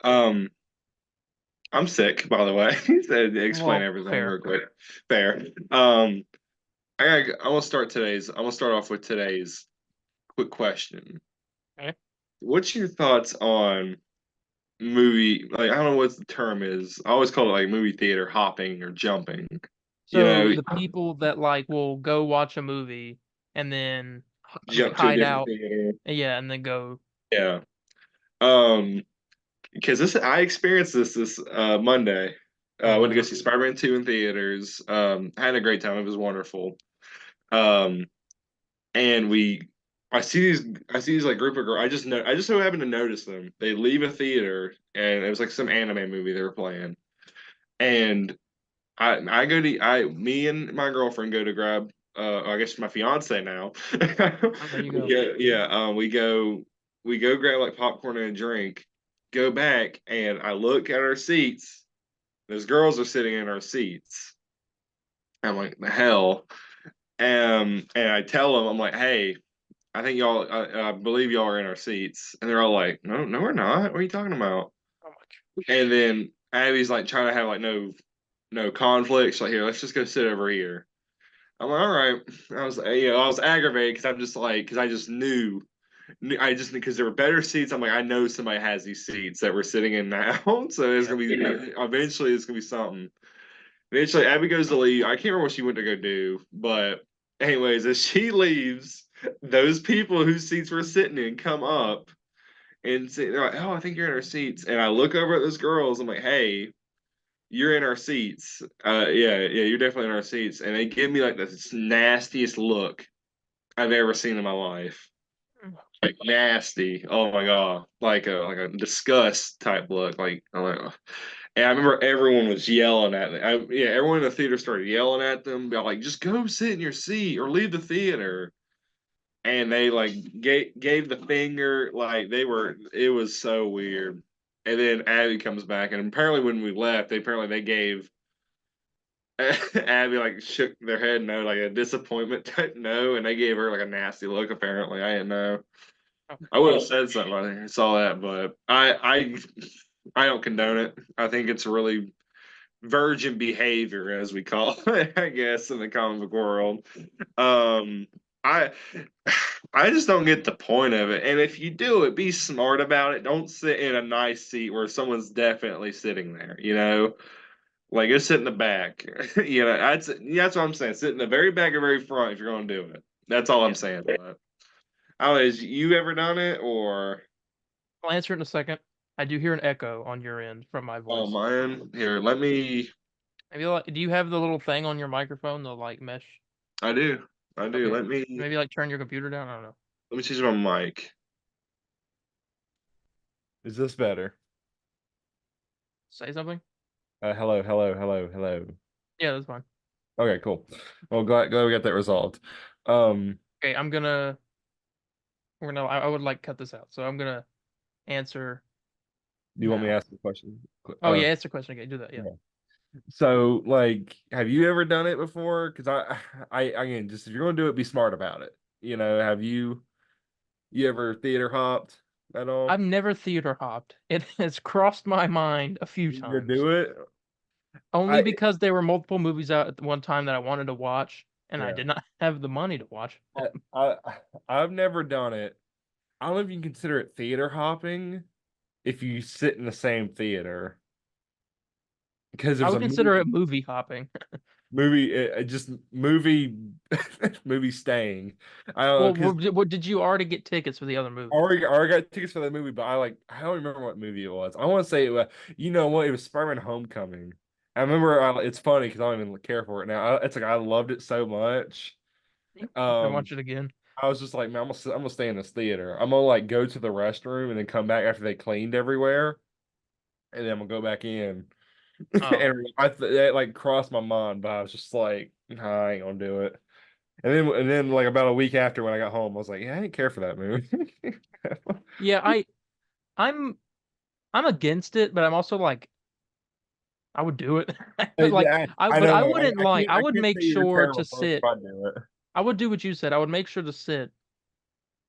Um, I'm sick, by the way. To explain Well, everything fair. real quick. Fair. I'm gonna start off with today's quick question. Okay. What's your thoughts on movie, like I don't know what the term is. I always call it like movie theater hopping or jumping. You So know, the people that like will go watch a movie and then like jump to a hide different out, theater. yeah, and then go. Yeah. Um, because this I experienced this Monday. Oh Went to go no. see Spider-Man 2 in theaters. Had a great time. It was wonderful. Um, and I see these like group of girls. I just so happened to notice them. They leave a theater and it was like some anime movie they were playing. And I go to I me and my girlfriend go to grab I guess my fiance now. Oh, there you go. We go grab like popcorn and a drink, go back and I look at our seats. Those girls are sitting in our seats. I'm like, the hell. And I tell them, I'm like, hey, I think I believe y'all are in our seats. And they're all like, no, no, we're not. What are you talking about? Oh my And gosh. then Abby's like trying to have like no conflicts. Like, here, let's just go sit over here. I'm like, all right. I was aggravated because I'm just like, because I just I just because there were better seats. I'm like, I know somebody has these seats that we're sitting in now, so it's Yeah. gonna be eventually it's gonna be something. Eventually, Abby goes to leave. I can't remember what she went to go do, but anyways, as she leaves, those people whose seats we're sitting in come up and say, they're like, "Oh, I think you're in our seats." And I look over at those girls. I'm like, "Hey, you're in our seats. Yeah, you're definitely in our seats." And they give me like the nastiest look I've ever seen in my life. Like nasty. Oh my god. Like a disgust type look. Like I'm like, ugh. And I remember everyone was yelling at me. Yeah, everyone in the theater started yelling at them, be like, just go sit in your seat or leave the theater. And they like gave the finger, like they were. It was so weird. And then Abby comes back, and apparently when we left, they gave Abby like shook their head no, like a disappointment type no, and they gave her like a nasty look. Apparently, I didn't know. Oh, I would have said something. I think I saw that, but I don't condone it. I think it's really virgin behavior, as we call it, I guess, in the comic book world. Um, I I just don't get the point of it. And if you do it, be smart about it. Don't sit in a nice seat where someone's definitely sitting there. You know, like go sit in the back. You know, that's what I'm saying. Sit in the very back or very front if you're going to do it. That's all I'm yeah. saying. But I don't know, has you ever done it or? I'll answer it in a second. I do hear an echo on your end from my Oh voice. man, here, let me. Maybe like, do you have the little thing on your microphone, the like mesh? I do, I do. Okay. Maybe like turn your computer down. I don't know. Let me change my mic. Is this better? Say something. Hello, hello, hello, hello. Yeah, that's fine. Okay, cool. Well, glad we got that resolved. Um, Okay, I'm gonna. We're gonna. I would like cut this out, so I'm gonna answer do you want me to now. ask the question? Oh yeah, answer the question again. Do that. Yeah. Yeah. So, like, have you ever done it before? Because I again, just if you're going to do it, be smart about it. Have you ever theater hopped at I've all? never theater hopped. It has crossed my mind a few You gonna times. do it? Only I because there were multiple movies out at one time that I wanted to watch, and I yeah. did not have the money to watch. I I've never done it. I don't know if you can consider it theater hopping if you sit in the same theater because I there's would a consider it movie hopping. just movie movie staying. I don't know Well, because did you already get tickets for the other I movie? already got tickets for that movie, but I don't remember what movie it was. I want to say it was, you know what, it was Spider-Man Homecoming. I remember it's funny because I don't even care for it now. It's like I loved it so much. I'm gonna Um, watch it again. I was just like, man, I'm gonna stay in this theater. I'm gonna like go to the restroom and then come back after they cleaned everywhere, and then I'm gonna go back in. Oh, And that like crossed my mind, but I was just like, nah, I ain't gonna do it. And then like about a week after when I got home, I was like, yeah, I didn't care for that movie. yeah. I'm I'm against it, but I'm also like I would do it. Like Yeah, I I but know. I wouldn't like I I would can't make say you're a sure to terrible person if sit. I do it. I would do what you said. I would make sure to sit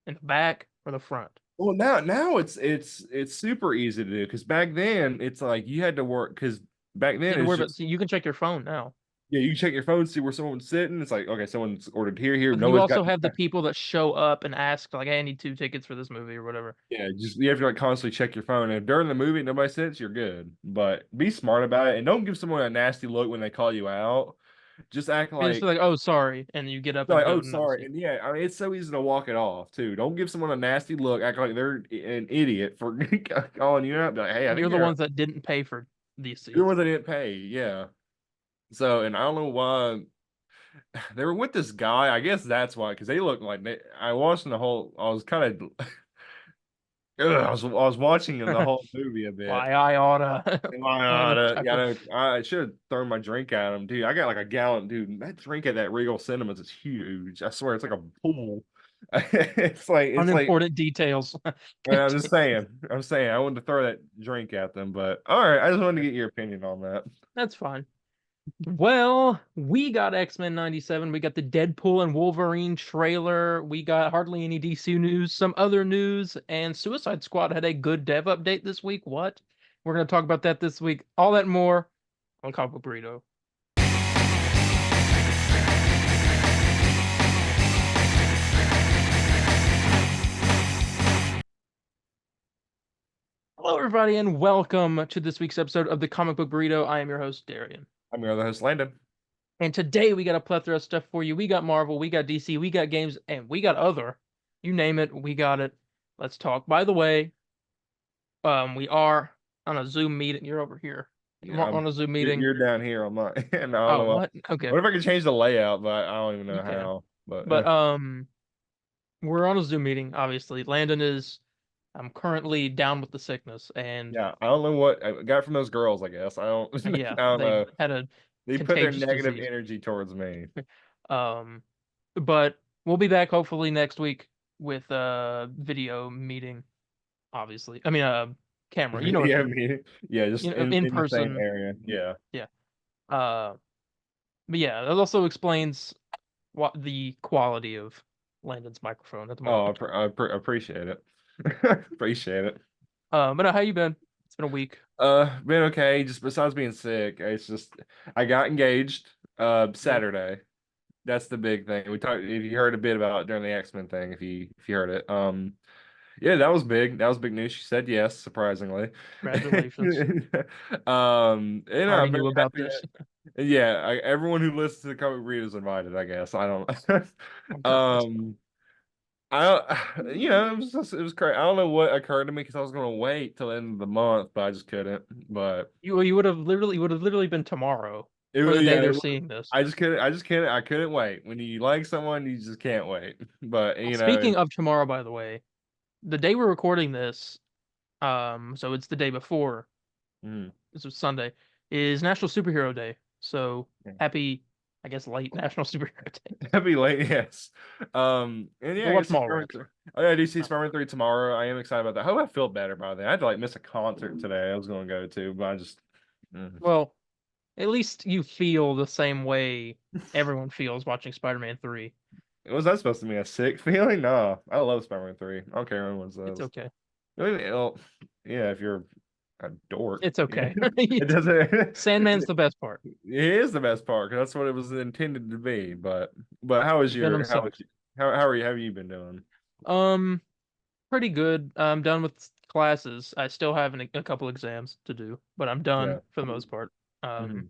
in the back or the front. Well, now it's super easy to do because back then it's like you had to work because back You then had to it's worry about. just See, you can check your phone now. yeah, you can check your phone, see where someone's sitting. It's like, okay, someone's ordered here. But you Nobody's got also have the people that show up and ask, like, "Hey, I need 2 tickets for this movie or whatever." yeah, just you have to like constantly check your phone. And if during the movie nobody sits, you're good. But be smart about it and don't give someone a nasty look when they call you out. Just act And just be like like, "Oh, sorry," and you get up and like, go oh, to another sorry. seat. And yeah, I mean, it's so easy to walk it off too. Don't give someone a nasty look, act like they're an idiot for calling you out. Be like, hey, I And think you're the ones that didn't pay for these you're the seats. ones that didn't pay. Yeah. So, and I don't know why they were with this guy. I guess that's why, because they look like I watched the whole. I was kind of. I was watching the whole movie a bit. Why I oughta, oughta Yeah, chuckle. I should have thrown my drink at him, dude. I got like a gallon, dude. That drink at that Regal Cinemas is huge. I swear, it's like a pool. It's like. Unimportant details. I'm just saying. I wanted to throw that drink at them, but all right. I just wanted to get your opinion on that. That's fine. Well, we got X-Men 97. We got the Deadpool and Wolverine trailer. We got hardly any DC news, some other news, and Suicide Squad had a good dev update this week. What? We're going to talk about that this week. All that and more on Comic Book Burrito. Hello, everybody, and welcome to this week's episode of the Comic Book Burrito. I am your host, Darian. I'm your other host, Landon. And today we got a plethora of stuff for you. We got Marvel, we got DC, we got games, and we got other. You name it, we got it. Let's talk. By the way, we are on a Zoom meeting. You're over here. Yeah, On a Zoom meeting. You're down here on my. And I don't Oh, know what? Okay. what if I could change the layout, but I don't even know You can. how. But But we're on a Zoom meeting, obviously. Landon is I'm currently down with the sickness, and yeah, I don't know what I got from those girls. I guess I don't. yeah, I don't they know. had a They put their contagious negative disease. energy towards me. But we'll be back hopefully next week with a video meeting, obviously. I mean, camera. You know what Yeah, I I mean. mean, yeah, just You know, in in the same person. area. Yeah. Yeah. Uh, but yeah, that also explains what the quality of Landon's microphone at the Oh, moment. appreciate it. Appreciate it. But how you been? It's been a week. Been okay. Just besides being sick, it's just I got engaged Saturday. That's the big thing. We talked if you heard a bit about it during the X-Men thing, if you heard it. Yeah, that was big. That was big news. She said yes, surprisingly. Congratulations. You I know, already I'm very knew about happy this. yeah, everyone who listens to the Comic Read is invited, I guess. I don't Oh God. you know, it was crazy. I don't know what occurred to me because I was gonna wait till the end of the month, but I just couldn't. But You would have literally been tomorrow or the day yeah, they're seeing this. I couldn't wait. When you like someone, you just can't wait. But you know, Speaking of tomorrow, by the way, the day we're recording this, so it's the day before, mm, this was Sunday, is National Superhero Day. So yeah. happy, I guess, late National Superhero Day. Heavy late, yes. And yeah, Go I watch guess Mallrats. Oh yeah, I do see Spider-Man 3 tomorrow. I am excited about that. I hope I feel better by then. I had to like miss a concert today. I was gonna go to, but I just Well, at least you feel the same way everyone feels watching Spider-Man 3. Was that supposed to be a sick feeling? No, I love Spider-Man 3. I don't care what anyone It's says. okay. I mean, well, yeah, if you're a dork. It's okay. It doesn't. Sandman's the best part. It is the best part because that's what it was intended to be. But how was Venom your sucks. how are you? How have you been doing? Um, Pretty good. I'm done with classes. I still have a couple exams to do, but I'm Yeah. done for the most part. Mhm.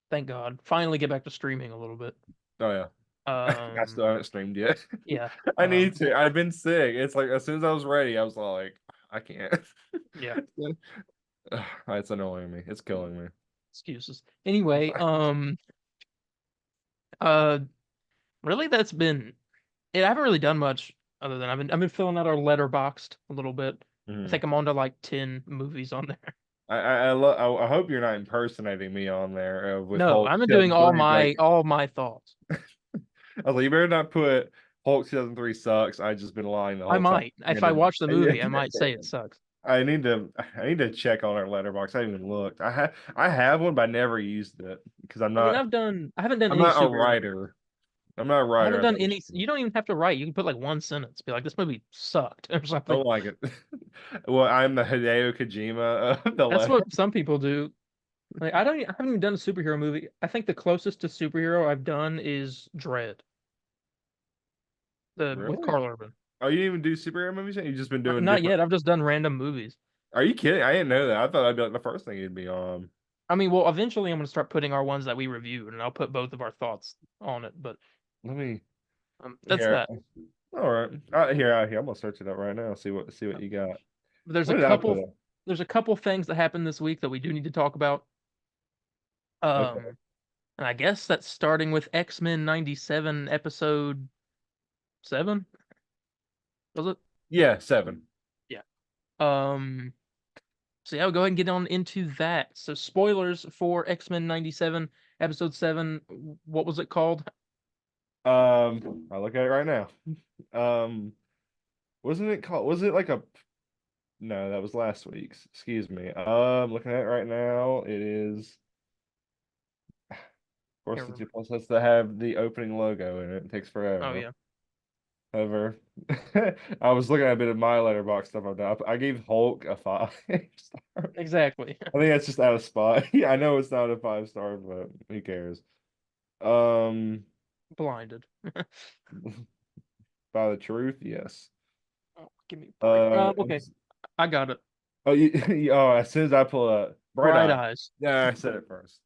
Thank God. Finally get back to streaming a little bit. Oh yeah. I still haven't streamed yet. Yeah. I need to. I've been sick. It's like as soon as I was ready, I was like, I can't. Yeah. It's annoying me. It's killing me. Excuses. Anyway, uh, really that's been it. I haven't really done much other than I've been filling out our letterboxed a little bit. I Mhm. think I'm on to like 10 movies on there. I hope you're not impersonating me on there with No, Hulk I've been doing 2003. Like, all my thoughts. I was like, you better not put Hulk 2003 sucks. I just been lying the I whole time. might. If I watch the movie, I might say it sucks. I need to check on our letterbox. I haven't even looked. I have one, but I never used it because I mean, I haven't done I'm any not a superhero. writer. I'm not a I writer. haven't done any. You don't even have to write. You can put like one sentence. Be like, this movie sucked or I something. don't like it. Well, I'm the Hideo Kojima of the That's letter. what some people do. Like, I haven't even done a superhero movie. I think the closest to superhero I've done is Dread, with Really? Carl Urban. Oh, you didn't even do superhero movies yet? You've just been doing Not different. yet. I've just done random movies. Are you kidding? I didn't know that. I thought that'd be like the first thing you'd be on. I mean, well, eventually I'm gonna start putting our ones that we reviewed, and I'll put both of our thoughts on it. But Let me that's here. that. All right. Here. I'm gonna search it up right now. See what you got. But there's What a did I put couple. up? There's a couple things that happened this week that we do need to talk about. Okay. And I guess that's starting with X-Men 97 episode 7. Was it? Yeah, 7. Yeah. So yeah, I'll go ahead and get on into that. So spoilers for X-Men 97 episode 7. What was it called? I'll look at it right now. Wasn't it called? Was it like a? No, that was last week's. Excuse me. Looking at it right now, it is. Of course, Can't the 2 remember. plus has to have the opening logo in it. It takes forever. Oh yeah. Ever. I was looking at a bit of my letterbox stuff I've done. I gave Hulk a 5 star. Exactly. I think that's just out of spot. Yeah, I know it's not a 5 star, but who cares? Um, Blinded. by the truth, yes. Oh, give me a break. I'm Okay, I got it. Oh, oh, as soon as I pull up, Bright Bright Eye. Eyes. Yeah, I said it first.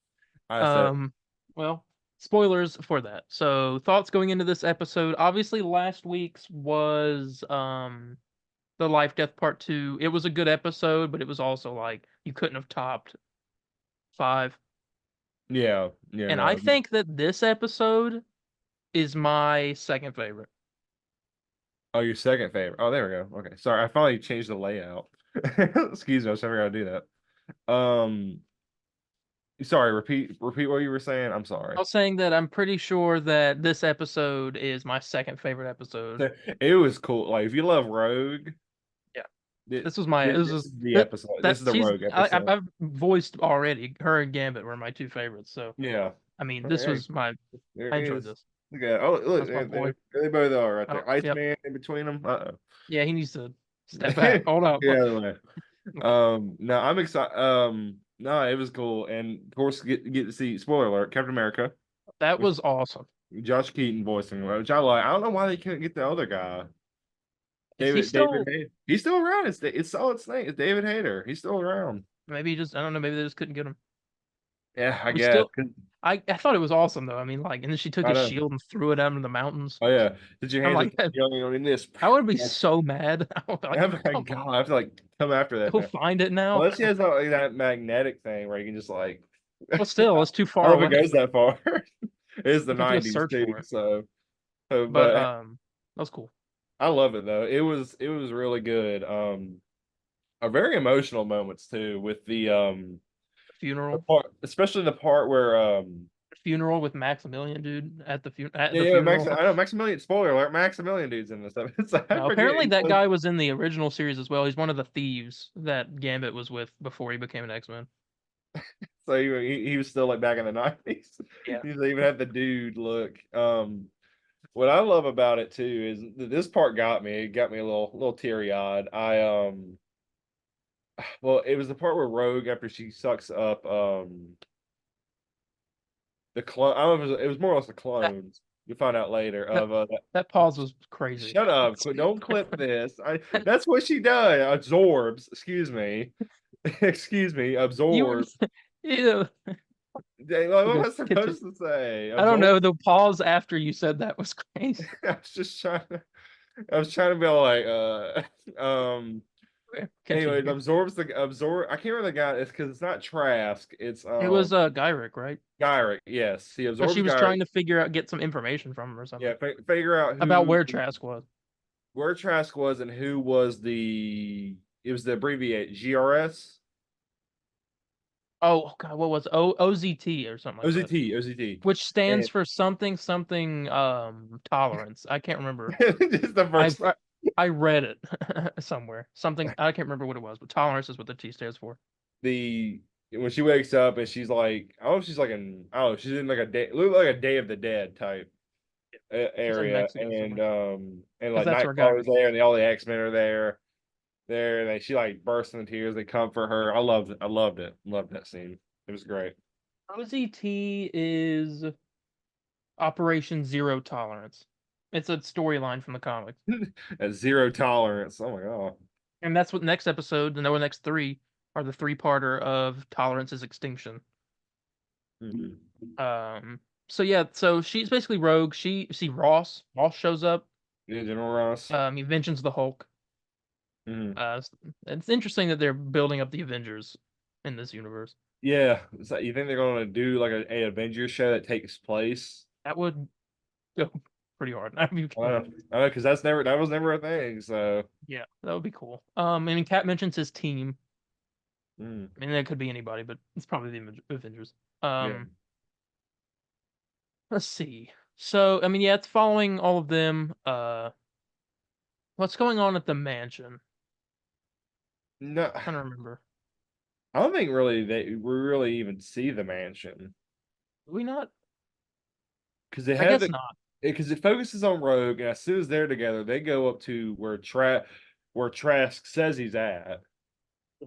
I said, Well, spoilers for that. So thoughts going into this episode. Obviously, last week's was the Life Death Part 2. It was a good episode, but it was also like you couldn't have topped 5. yeah, And no. I think that this episode is my second favorite. Oh, your second favorite. Oh, there we go. Okay, sorry, I finally changed the layout. Excuse me, I was never gonna do that. Sorry, repeat what you were saying. I'm sorry. I was saying that I'm pretty sure that this episode is my second favorite episode. It was cool. Like, if you love Rogue, Yeah. this, This was my this this is was the episode. This is the she's Rogue episode. I've voiced already. Her and Gambit were my two favorites. So Yeah. I mean, this Okay. was my. There I it enjoyed is. this. Look at oh look, That's my boy. they both are right Oh, there. yep. Iceman in between them. Uh-oh. Yeah, he needs to step back. Hold up. Yeah, other way. No, I'm excited. No, it was cool, and of course, get to see. Spoiler alert: Captain America. That was awesome. Josh Keaton voicing, which I like. I don't know why they couldn't get the other guy. Is he still? He's still around. It's Solid Snake. It's David Hayter. He's still around. Maybe he just. I don't know. Maybe they just couldn't get him. Yeah, I We guess. still. I thought it was awesome though. I mean, like, and then she took I his know. shield and threw it out into the mountains. Oh yeah. Did you I'm hand like, it in this? I would be so mad. I would be like, Oh my come God, on, I have to like come after that go now. find it now. Unless he has like, that magnetic thing where you can just like. Well, still, it's too I far don't know if away. it goes that far. It is the You can do a 90s search too, for it. so But but that was cool. I love it though. It was really good. A very emotional moments too with the Funeral. part, especially the part where Funeral with Maximilian, dude, at the yeah, funeral. I know Maximilian, spoiler alert, Maximilian dude's in this episode. I Now, forget apparently he that plays- guy was in the original series as well. He's one of the thieves that Gambit was with before he became an X-Men. so he was still like back in the 90s. Yeah. He even had the dude look. What I love about it too is that this part got me. It got me a little teary eyed. Well, it was the part where Rogue, after she sucks up the clone. I don't know if it was more or less the clones. You find out later of That pause was crazy. Shut up! Don't clip this. That's what she does. Absorbs. Excuse me. Excuse me. Absorbs. You know, What am I supposed to say? I don't know. The pause after you said that was crazy. I was just trying to. I was trying to be all like, Anyways, absorbs. I can't remember the guy. It's because it's not Trask. It's it was Gyrick, right? Gyrick. Yes, he absorbs. She was Gyrick. trying to get some information from him or something. Yeah, figure out about where Trask was. Where Trask was and who was the. It was the abbreviate GRS. Oh God, what was OZT or something like that? OZT, which stands for something tolerance. I can't remember. It's the first. I read it somewhere. Something I can't remember what it was, but tolerance is what the T stands for. When she wakes up and she's like, I don't know if she's like I don't know, she's in like a day, look like a Day of the Dead type area, Mexico and somewhere. and 'Cause like that's where Nightcrawler's Guy there, and all the X-Men are there, and she like bursts into tears. They comfort her. I loved it. I loved it. Loved that scene. It was great. OZT is Operation Zero Tolerance. It's a storyline from the comics. At zero tolerance. Oh my god. And that's what next episode, the next three, are the three-parter of Tolerance's Extinction. Mhm. So yeah, so she's basically rogue. She see Ross. Ross shows up. Yeah, General Ross. He mentions the Hulk. Mhm. It's interesting that they're building up the Avengers in this universe. Yeah, so you think they're gonna do like a Avengers show that takes place? That would go pretty hard. I mean, I know, because that was never a thing. So, yeah, that would be cool. I mean, Cap mentions his team. mm, I mean, that could be anybody, but it's probably the Avengers. yeah. Let's see. So, I mean, yeah, it's following all of them. What's going on at the mansion? No, Trying to remember. I don't think really we really even see the mansion Do we not? because they I have guess it not. because it focuses on Rogue, and as soon as they're together, they go up to where Trask says he's at,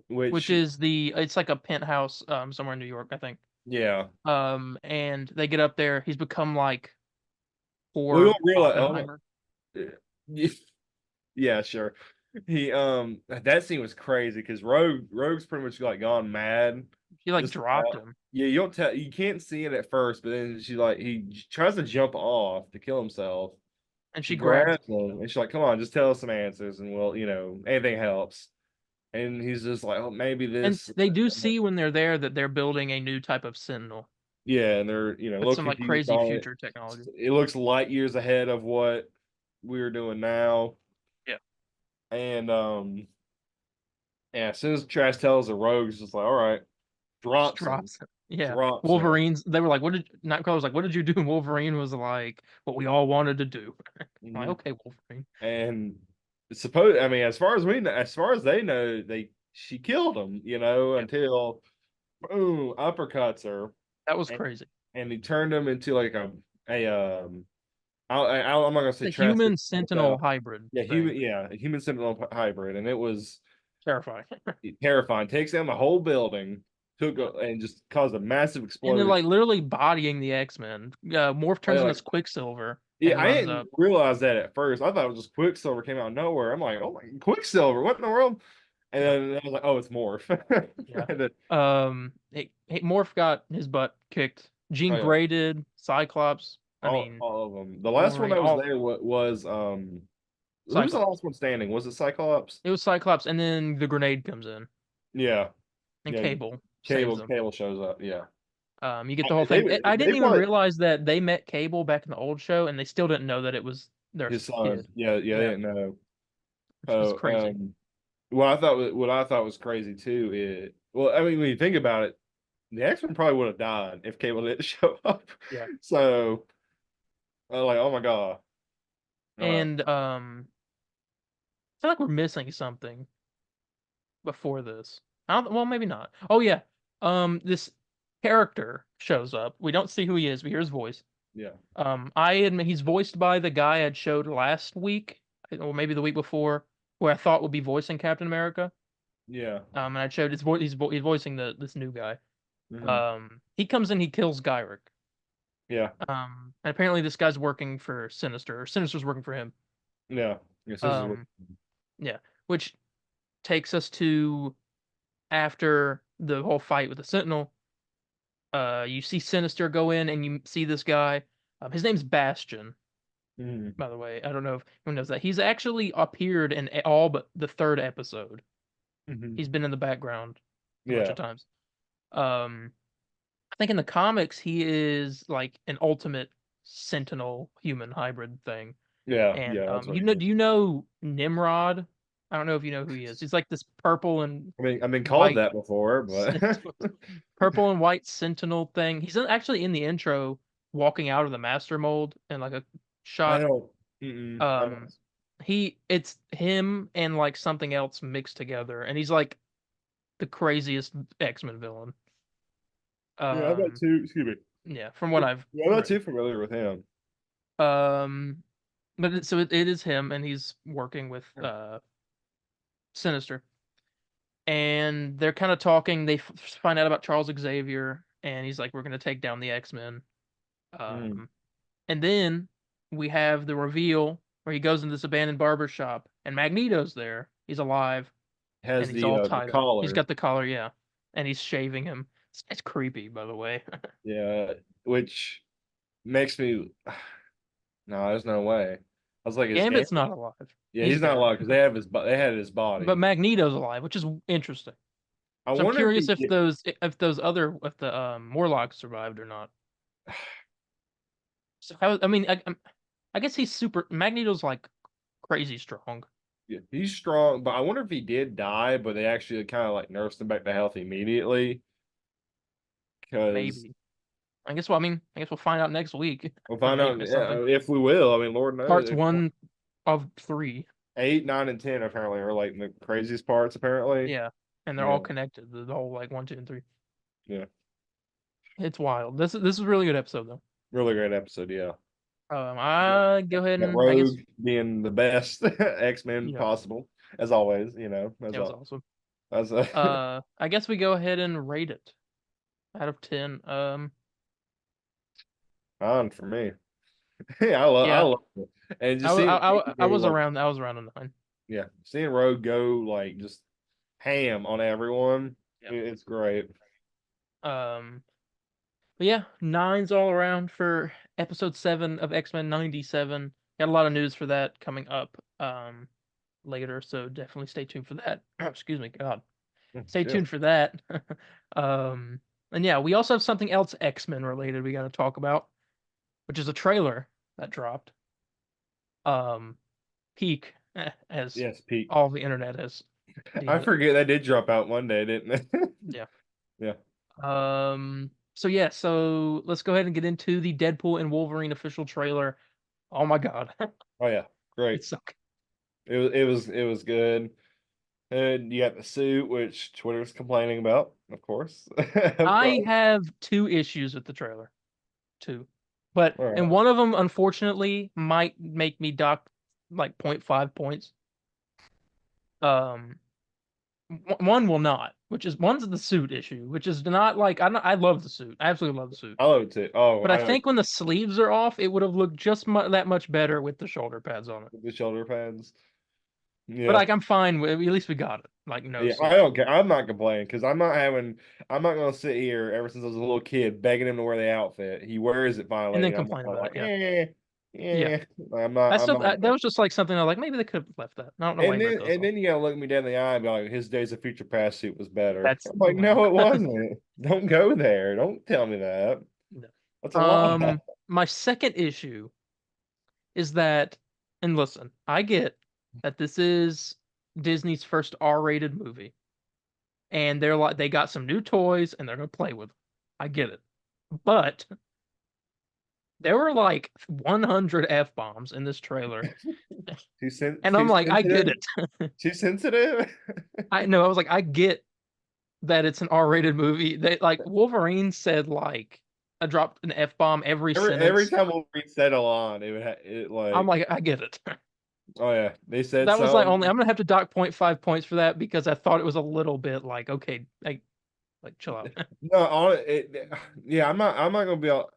Which which is it's like a penthouse somewhere in New York, I think. yeah, And they get up there. He's become like we poor don't realize. Oh, Oppenheimer. yeah, sure. He that scene was crazy because Rogue's pretty much like gone mad. She like Just dropped him, yeah, you can't see it at first, but then he tries to jump off to kill himself. and She she grabs grabs him and she's like, "Come on, just tell us some answers, and we'll anything helps." And he's just like, "Oh, maybe and this." they do see when they're there that they're building a new type of Sentinel Yeah, and they're a with little some like confused crazy on it. future technology. It looks light years ahead of what we're doing now, Yeah, and yeah, as soon as Trash tells the Rogue's just like, "All right," just drops him, drops him. Yeah, drops him. Wolverine's. They were like, "What did?" Nightcrawler was like, "What did you do?" And Wolverine was like, "What we all wanted to do." I'm like, Mhm. okay, Wolverine. And I mean, as far as they know, she killed him, Yeah, until boom, uppercuts her, that was and, crazy. and he turned him into like a I'm not gonna say The trash. human Sentinel hybrid thing. A human sentinel hybrid, and it was Terrifying. terrifying. Takes down the whole building, and just caused a massive And then explosion. like literally bodying the X-Men. Morph turns into Like, Quicksilver yeah, and I runs didn't up. realize that at first. I thought it was just Quicksilver came out of nowhere. I'm like, oh my, Quicksilver, what in the world? And Yep. then I was like, oh, it's Morph. Yeah. And then, Morph got his butt kicked. oh Jean yeah, Grey did. Cyclops. I mean, all of them. The last one Wolverine. that was All there was who was the Cyclops. last one standing? Was it Cyclops? It was Cyclops, and then the grenade comes in, Yeah, and yeah. Cable saves them. Cable shows up. Yeah, You get the whole thing. I they didn't even probably realize that they met Cable back in the old show, and they still didn't know that it was their his son. kid. Yeah, they Yeah, didn't know. which was Oh, crazy. what I thought was crazy too is, well, I mean, when you think about it, the X-Men probably would have died if Cable didn't show up. Yeah. So, like, oh my god. And I feel like we're missing something before this. I don't, well, maybe not. Oh yeah. This character shows up. We don't see who he is. We hear his voice. Yeah, I admit he's voiced by the guy I'd showed last week, or maybe the week before, who I thought would be voicing Captain America. yeah. And I showed his voice. He's voicing this new guy. Hmm. He comes in. He kills Gyrick. Yeah, And apparently this guy's working for Sinister. Or Sinister's working for him. yeah. Yes, this is Um, yeah, which takes us to after the whole fight with the Sentinel. You see Sinister go in, and you see this guy. His name's Bastion, mhm. by the way. I don't know if anyone knows that. He's actually appeared in all but the third episode. Mhm. He's been in the background a bunch Yeah, of times. Um, I think in the comics he is like an ultimate Sentinel human hybrid thing. yeah, And yeah. That's what he is. do you know Nimrod? I don't know if you know who he is. He's like this purple and I mean, I've been called white that before, but purple and white sentinel thing. He's actually in the intro walking out of the master mold in like a I shot. don't. I don't. Um it's him and like something else mixed together, and he's like the craziest X-Men villain. Yeah, I'm not Um too. Excuse me. yeah, from what I've Yeah, I'm not read. too familiar with him. But it is him, and he's working with Sinister, and they're kind of talking. They find out about Charles Xavier, and he's like, "We're gonna take down the X-Men." And then we have the reveal where he goes into this abandoned barber shop, and Magneto's there. He's alive, Has and he's all the tied up. He's collar. got the collar, yeah, and he's shaving him. It's creepy, by the way. Yeah, which makes me no, there's no way. I was like, is Gambit's Gambit? not alive. Yeah, He's he's not dead. alive because they had his body. But Magneto's alive, which is interesting. I So I'm wonder curious if if the Morlocks survived or not. So I mean, I guess he's super. Magneto's like crazy strong. yeah, he's strong, but I wonder if he did die, but they actually kind of like nursed him back to health immediately. Because Maybe. I guess. Well, I mean, I guess we'll find out next week. we'll find Maybe out something. if we will. I mean, Lord knows. Parts 1 of 3. 8, 9, and 10 apparently are like the craziest parts. Apparently, Yeah, and they're yeah, all connected. The whole like 1, 2, and 3. yeah, It's wild. This is a really good episode though. really great episode. Yeah, I go ahead that and I guess Rogue being the best X-Men yeah, possible as always. As it was all awesome. as I guess we go ahead and rate it out of 10. on for me. Yeah, I Yeah, love it, and just seeing I was like, around. I was around a 9. yeah, seeing Rogue go like just ham on everyone. Yeah. It's great. But yeah, 9s all around for episode 7 of X-Men 97. Got a lot of news for that coming up later, so definitely stay tuned for that. Excuse me, God. Stay Yeah. tuned for that. And yeah, we also have something else X-Men related we got to talk about, which is a trailer that dropped. Peak, as Yes, Pete. all the internet has I deemed it. forget that did drop out one day, didn't it? Yeah. Yeah. So let's go ahead and get into the Deadpool and Wolverine official trailer. Oh my God. Oh yeah, great. It's so It was good. And you got the suit, which Twitter's complaining about, of course. I have 2 issues with the trailer. 2. But All right. and one of them unfortunately might make me dock like 0.5 points. One will not, one's the suit issue, which is not like I love the suit. I absolutely love the suit. I love it too. Oh, But I think when the sleeves are off, it would have looked just that much better with the shoulder pads on it. the shoulder pads. Yeah. But like I'm fine with, at least we got it. Like no. Yeah, I don't care. I'm not complaining because I'm not gonna sit here ever since I was a little kid begging him to wear the outfit. He wears it finally. And then I'm complain about like, it. Yeah. I'm not. That was just like something I like. Maybe they could have left that. I don't know why. And then you gotta look me down the eye and be like, his Days of Future Past suit was better. That's I'm like, no, it wasn't. Don't go there. Don't tell me that. No. That's a lie. My second issue is that, and listen, I get that this is Disney's first R-rated movie, and they got some new toys and they're gonna play with them. I get it, but there were like 100 F-bombs in this trailer. And I'm like, I get it. Too sensitive? I know. I was like, I get that it's an R-rated movie. They like Wolverine said like I dropped an F-bomb every sentence. Every time Wolverine said a line, it like I'm like, I get it. Oh yeah, they said that was like only. I'm gonna have to dock 0.5 points for that because I thought it was a little bit like okay, like chill out. No, yeah, I'm not gonna be all.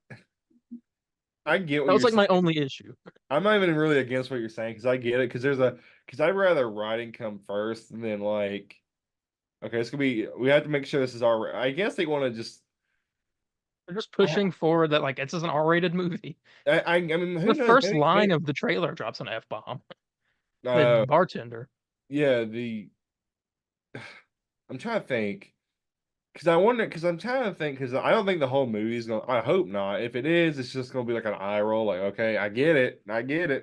I get what that was you're like my saying. only issue. I'm not even really against what you're saying because I get it because I'd rather writing come first and then like, okay, it's gonna be we have to make sure this is our. I guess they want to just. They're just pushing forward that like it's an R-rated movie. I mean, who the knows? first line of the trailer drops an F-bomb. The bartender. Yeah, I'm trying to think. Because I'm trying to think, because I don't think the whole movie is going to, I hope not. If it is, it's just going to be like an eye roll, like, okay, I get it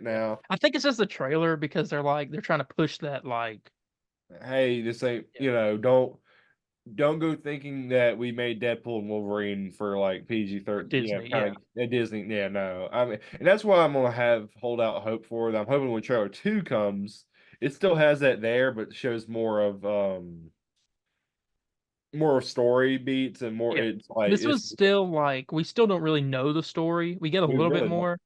now. I think it's just the trailer because they're trying to push that, like, hey, this ain't, don't go thinking that we made Deadpool and Wolverine for like PG-13, Disney, Disney, yeah, no. I mean, and that's why I'm going to hold out hope for it. I'm hoping when trailer 2 comes, it still has that there, but shows more story beats and more. Yeah. It's like this was still like we still don't really know the story. We get a little bit more,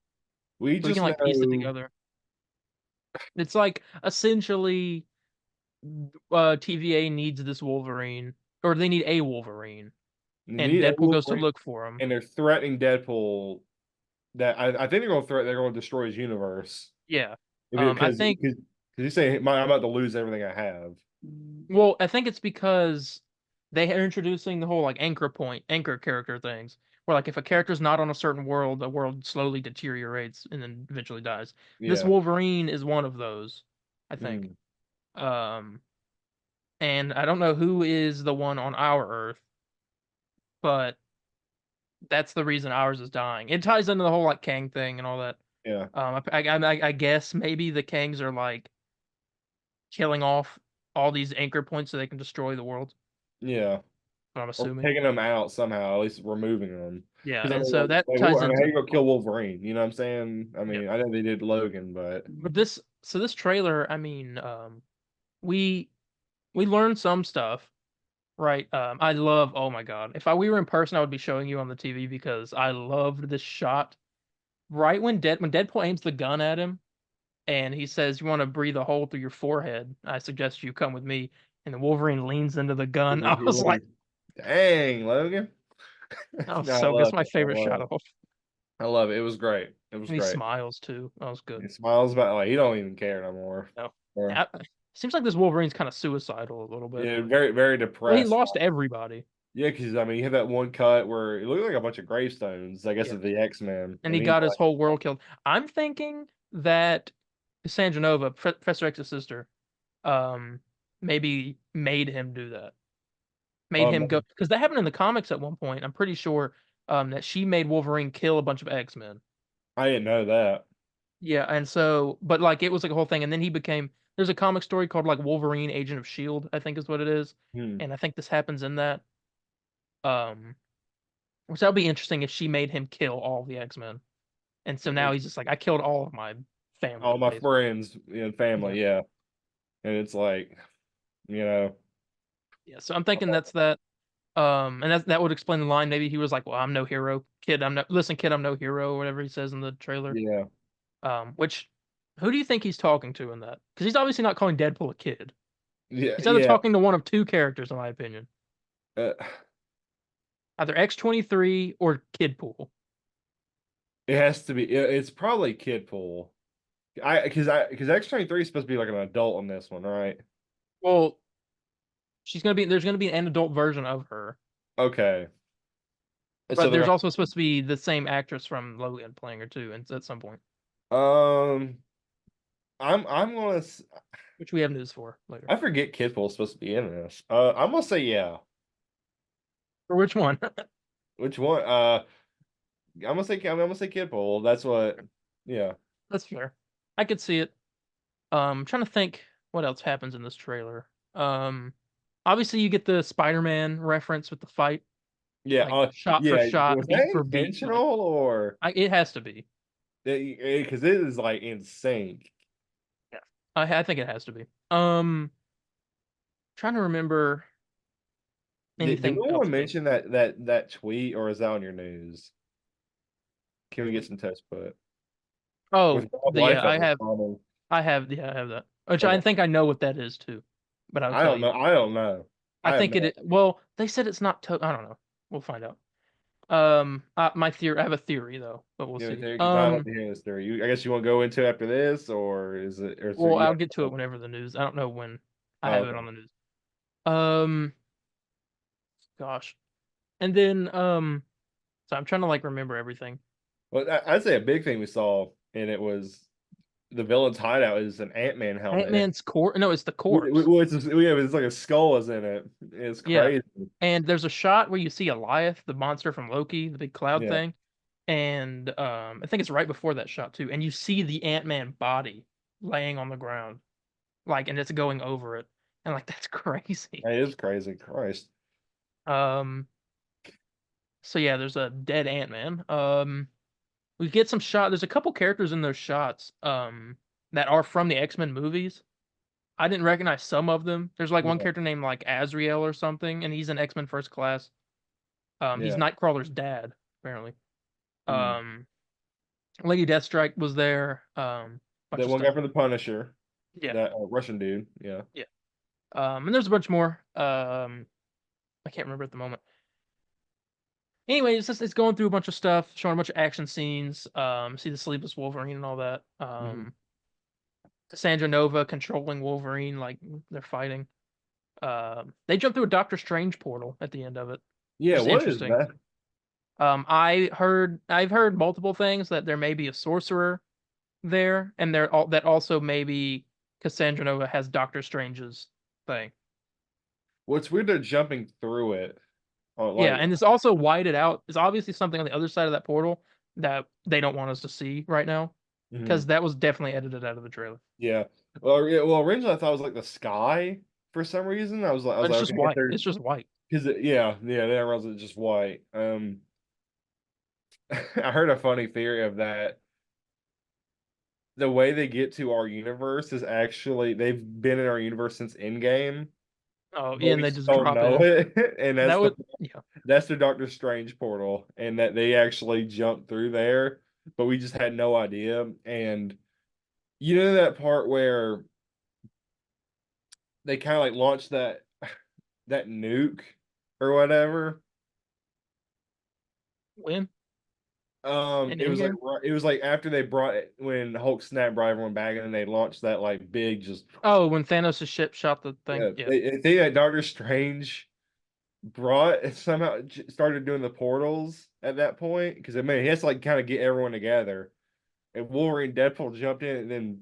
We So we just can like piece it know together. It's like essentially TVA needs this Wolverine, or they need a Wolverine, you and need a Deadpool goes to Wolverine, look for him. and they're threatening Deadpool that I think they're going to destroy his universe. Yeah. I Because think. he's saying I'm about to lose everything I have. Well, I think it's because they are introducing the whole like anchor character things, where like if a character's not on a certain world, the world slowly deteriorates and then eventually dies. This Yeah. Wolverine is one of those, I think. Mm. Um, and I don't know who is the one on our Earth, but that's the reason ours is dying. It ties into the whole like Kang thing and all that. Yeah. I guess maybe the Kangs are like killing off all these anchor points so they can destroy the world. Yeah. I'm Or assuming. taking them out somehow, at least removing them. Yeah, Because I and mean, so that I ties mean, how into you go kill Wolverine? You know what I'm saying? I yeah. mean, I know they did Logan, but But this trailer, I mean, we we learned some stuff, right? I love. Oh my God, if we were in person, I would be showing you on the TV because I loved this shot. Right when Deadpool aims the gun at him, and he says, "You want to breathe a hole through your forehead? I suggest you come with me." And the Wolverine leans into the gun. I was like, dang, Logan. "Oh, No, I so good. It's love my it. I favorite love shot it. of all." I love it. It was great. It was And he great. smiles too. That was good. He smiles about like he don't even care no more. No, Or yeah, seems like this Wolverine's kind of suicidal a little bit. yeah, very very Well, he depressed. lost everybody. Yeah, because I mean, you have that one cut where it looked like a bunch of gravestones. I guess Yeah. of the X-Men, And and he he's got his like, whole world killed. I'm thinking that Cassandra Nova, Professor X's sister, um, maybe made him do that. Made "Oh him go man, because that happened in the comics at one point. I'm pretty sure that she made Wolverine kill a bunch of X-Men. I didn't know that." Yeah, and so, but like it was like a whole thing, and then he became. There's a comic story called like Wolverine, Agent of Shield, I think is what it is, Hmm. and I think this happens in that. Um, which that would be interesting if she made him kill all the X-Men. And so now he's just like, I killed all of my All family, my basically. friends and Yeah. family, yeah, and it's like, you know, Yeah. So I'm thinking that's that. And that would explain the line. Maybe he was like, "Well, I'm no hero, kid. I'm no listen, kid. I'm no hero," or whatever he says in the trailer. yeah, Which who do you think he's talking to in that? Because he's obviously not calling Deadpool a kid. yeah, He's either yeah. talking to one of two characters, in my opinion, Uh, either X-23 or Kidpool. it has to be. It's probably Kid Pool. Because X-23 is supposed to be like an adult in this one, right? Well, there's gonna be an adult version of her, Okay, so but there's also supposed to be the same actress from Logan playing her too, and at some point, um, I'm gonna which we have news for later. I forget Kid Pool's supposed to be in this. I'm gonna say yeah. For which one? Which one? I'm gonna say Kid Pool. That's what. Yeah. That's fair. I could see it. I'm trying to think what else happens in this trailer. Um, Obviously you get the Spider-Man reference with the fight, Yeah. like shot for Yeah. shot, Was that beat for beat. Like, intentional or it has to be. because it is like in sync? Yeah, I think it has to be. Trying to remember Did anything no else. one mention that tweet, or is that on your news? Can we get some tests put Oh, with Bob yeah, Liefeld responding? I have that. Which I Okay. think I know what that is too, but I'll I tell don't you. know. I don't know. I I have think no. well, they said it's not I don't know. We'll find out. My theory, I have a theory though, but we'll You know, see. because I like to hear this story. I guess you want to go into it after this, or or is there, Well, you I'll have, get to it whenever the news. I don't know when I oh, have it okay. on the news. Um, Gosh. And then so I'm trying to like remember everything. Well, I'd say a big thing we saw, and it was the villain's hideout is an Ant-Man helmet. Ant-Man's corpse. No, it's the corpse. It's like a skull is in it. It's Yeah. crazy. And there's a shot where you see Eliath, the monster from Loki, the big cloud Yeah. thing. And I think it's right before that shot too. And you see the Ant-Man body laying on the ground. Like, and it's going over it. And like that's crazy. It is crazy. Christ. Um so yeah, there's a dead Ant-Man. We get some shot. There's a couple characters in those shots that are from the X-Men movies. I didn't recognize some of them. There's like one Yeah. character named like Azrael or something, and he's in X-Men First Class. He's Yeah. Nightcrawler's dad, apparently. Hmm. Um, Lady Deathstrike was there. Bunch That of one guy stuff. from the Punisher, Yeah, that Russian dude. Yeah. yeah. And there's a bunch more. I can't remember at the moment. Anyway, it's going through a bunch of stuff, showing a bunch of action scenes. See the sleepless Wolverine and all that. Cassandra Nova controlling Wolverine like they're fighting. They jump through a Doctor Strange portal at the end of it, which Yeah. is What is interesting. that? I've heard multiple things that there may be a sorcerer there, and that also maybe Cassandra Nova has Doctor Strange's thing. What's weird? They're jumping through it. Oh, Yeah, like and it's also whited out. It's obviously something on the other side of that portal that they don't want us to see right now, because mhm. that was definitely edited out of the trailer. Yeah. Well, yeah. Well, originally I thought it was like the sky for some reason. I was But it's like, just okay, if white. they're It's just white. because yeah, that was just white. I heard a funny theory of that. The way they get to our universe is actually they've been in our universe since Endgame, Oh, but yeah, and we they just just don't drop know in. it. And That would, yeah. that's the Doctor Strange portal, and that they actually jumped through there, but we just had no idea. And you know that part where they kind of like launched that nuke or whatever. When in It was like Endgame? it was like after they brought it when Hulk snapped brought everyone back, and then they launched that like big just Oh, when Thanos' ship shot the thing. yeah. Yeah, They think that Doctor Strange brought somehow started doing the portals at that point because I mean he has to like kind of get everyone together. And Wolverine, Deadpool jumped in and then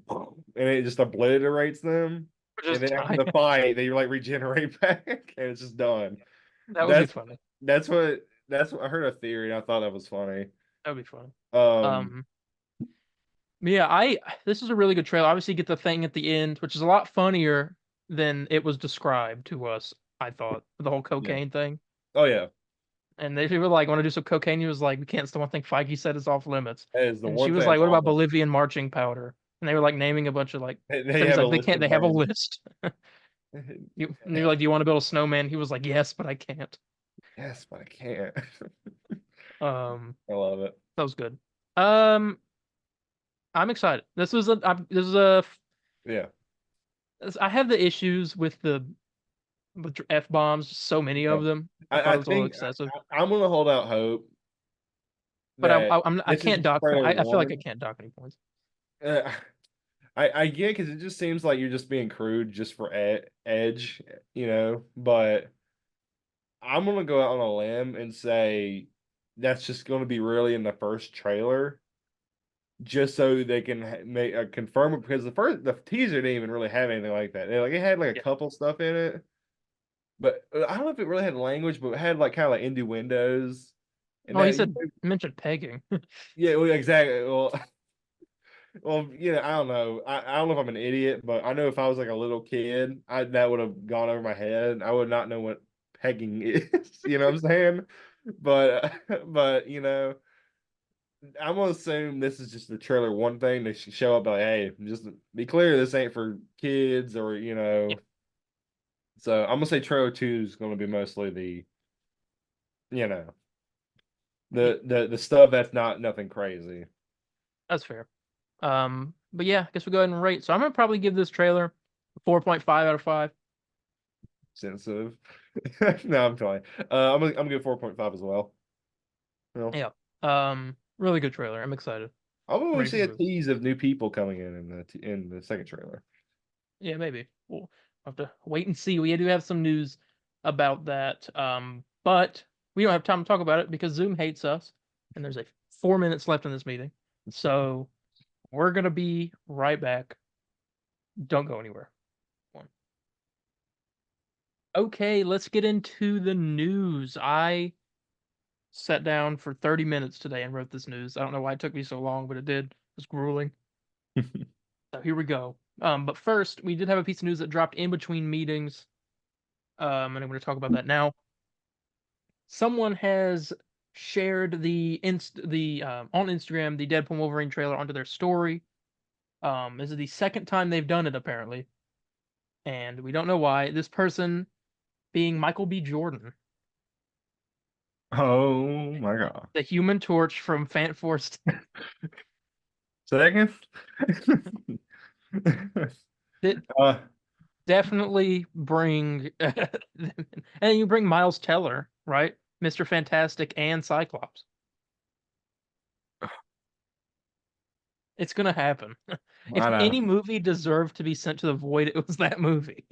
and it just obliterates them. And just then after die. the fight, they like regenerate back and it's just done. That would be That's funny. that's what I heard a theory and I thought that was funny. That would be funny. Um, Um, yeah, this is a really good trailer. Obviously, you get the thing at the end, which is a lot funnier than it was described to us. I thought the whole yeah. cocaine thing, Oh yeah. and they were like, "Want to do some cocaine?" He was like, "We can't." It's the one thing Feige said is off limits. That is the And she one was thing like, that's "What about awesome. Bolivian marching powder?" And they were like naming a bunch of like They things. have a Like they list can't. of They have a names. list. And you're like, "Do you want to build a snowman?" He was like, "Yes, but I can't." Yes, but I can't. Um, I love it. that was good. Um, I'm excited. This is a. Yeah. I have the issues with the f bombs. So many Yeah. of them. I thought I it was a little think excessive. I'm gonna hold out hope But that I this is can't just dock. trailer I feel like I one. can't dock any points. Uh, I get because it just seems like you're just being crude just for edge, But I'm gonna go out on a limb and say that's just gonna be really in the first trailer, just so they can make confirm it because the teaser didn't even really have anything like that. It had like a Yeah. couple stuff in it, but I don't know if it really had language, but it had like kind of like innuendos and Oh, he that. said mentioned pegging. Yeah, well, exactly. Well, well, I don't know. I don't know if I'm an idiot, but I know if I was like a little kid, that would have gone over my head. I would not know what pegging is. You know what I'm saying? But I'm gonna assume this is just the trailer one thing. They should show up like, hey, just be clear, this ain't for kids or. Yeah, So I'm gonna say trailer two is gonna be mostly you know, yeah, the stuff that's not nothing crazy. that's fair. But yeah, I guess we'll go ahead and rate. So I'm gonna probably give this trailer a 4.5 out of 5. Sensitive. No, I'm fine. I'm gonna give 4.5 as well. Well, Yeah. Really good trailer. I'm excited. I'll I'm probably ready for see the a movie. tease of new people coming in the second trailer. Yeah, maybe. We'll have to wait and see. We do have some news about that. But we don't have time to talk about it because Zoom hates us, and there's 4 minutes left in this meeting. So we're gonna be right back. Don't go anywhere. Okay, let's get into the news. I sat down for 30 minutes today and wrote this news. I don't know why it took me so long, but it did. It was grueling. So here we go. But first, we did have a piece of news that dropped in between meetings. And I'm going to talk about that now. Someone has shared the on Instagram the Deadpool and Wolverine trailer onto their story. This is the second time they've done it apparently, and we don't know why. This person being Michael B. Jordan, Oh my god. the Human Torch from Fan Force. Second. It uh, definitely bring and you bring Miles Teller, right? Mr. Fantastic and Cyclops. It's gonna happen. If I know. any movie deserved to be sent to the void, it was that movie.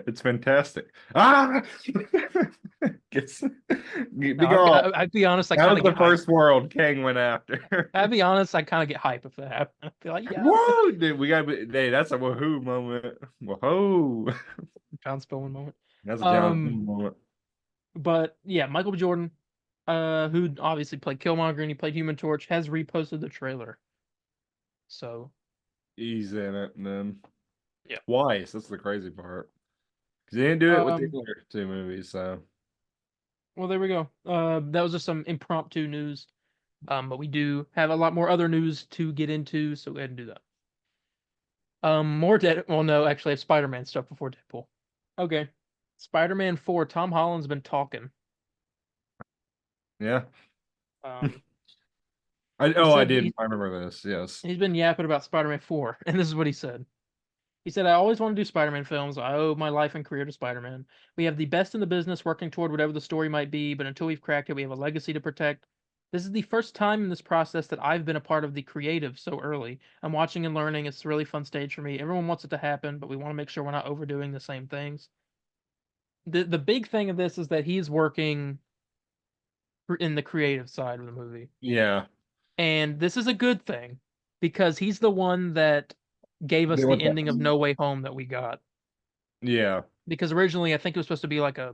It's fantastic. Ah, Gets, be No, gone. I'd be honest, I That kind was of the get hyped. first world Kang went after. I'd be honest, I kind of get hype if that happened. I'd be like, yeah, Whoa, dude, we got. Hey, that's a woohoo moment. Whoa, John Spillman moment. that's a John Um, Cena moment. but yeah, Michael B. Jordan, who obviously played Killmonger and he played Human Torch, has reposted the trailer. So He's in it, and then yeah. twice. That's the crazy part. Because he didn't do it with the other two movies, so. Well, there we go. That was just some impromptu news. But we do have a lot more other news to get into, so go ahead and do that. More Dead. Well, no, actually, I have Spider-Man stuff before Deadpool. Okay, Spider-Man 4. Tom Holland's been talking. Yeah. Um, I said did. I remember this. Yes. he's been yapping about Spider-Man 4, and this is what he said. He said, I always want to do Spider-Man films. I owe my life and career to Spider-Man. We have the best in the business working toward whatever the story might be, but until we've cracked it, we have a legacy to protect. This is the first time in this process that I've been a part of the creative so early. I'm watching and learning. It's a really fun stage for me. Everyone wants it to happen, but we want to make sure we're not overdoing the same things. The big thing of this is that he's working in the creative side of the movie. Yeah. And this is a good thing because he's the one that gave us They the want that- ending of No Way Home that we got. Yeah. Because originally I think it was supposed to be like a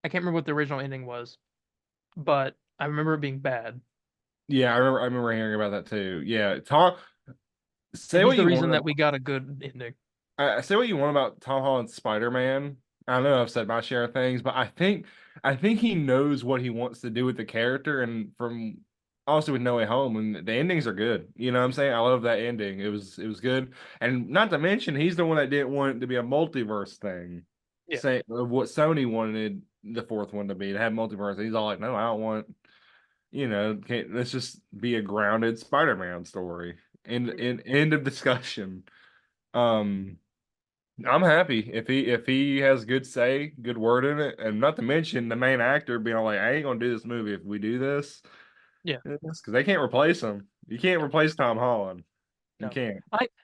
I can't remember what the original ending was, but I remember it being bad. Yeah. I remember hearing about that too. Yeah. Tom. Say And he's what the you want. reason that we got a good ending. I say what you want about Tom Holland's Spider-Man. I know I've said my share of things, but I think he knows what he wants to do with the character, and from also with No Way Home, and the endings are good. You know what I'm saying? I love that ending. It was good, and not to mention he's the one that didn't want it to be a multiverse thing. Yeah. Say what Sony wanted the fourth one to be, to have multiverse. He's all like, no, I don't want. Let's just be a grounded Spider-Man story. End of discussion. Um, I'm happy if he has good say, good word in it, and not to mention the main actor being like, I ain't gonna do this movie if we do this. Yeah. Because they can't replace him. You can't replace Tom Holland. You No. can't.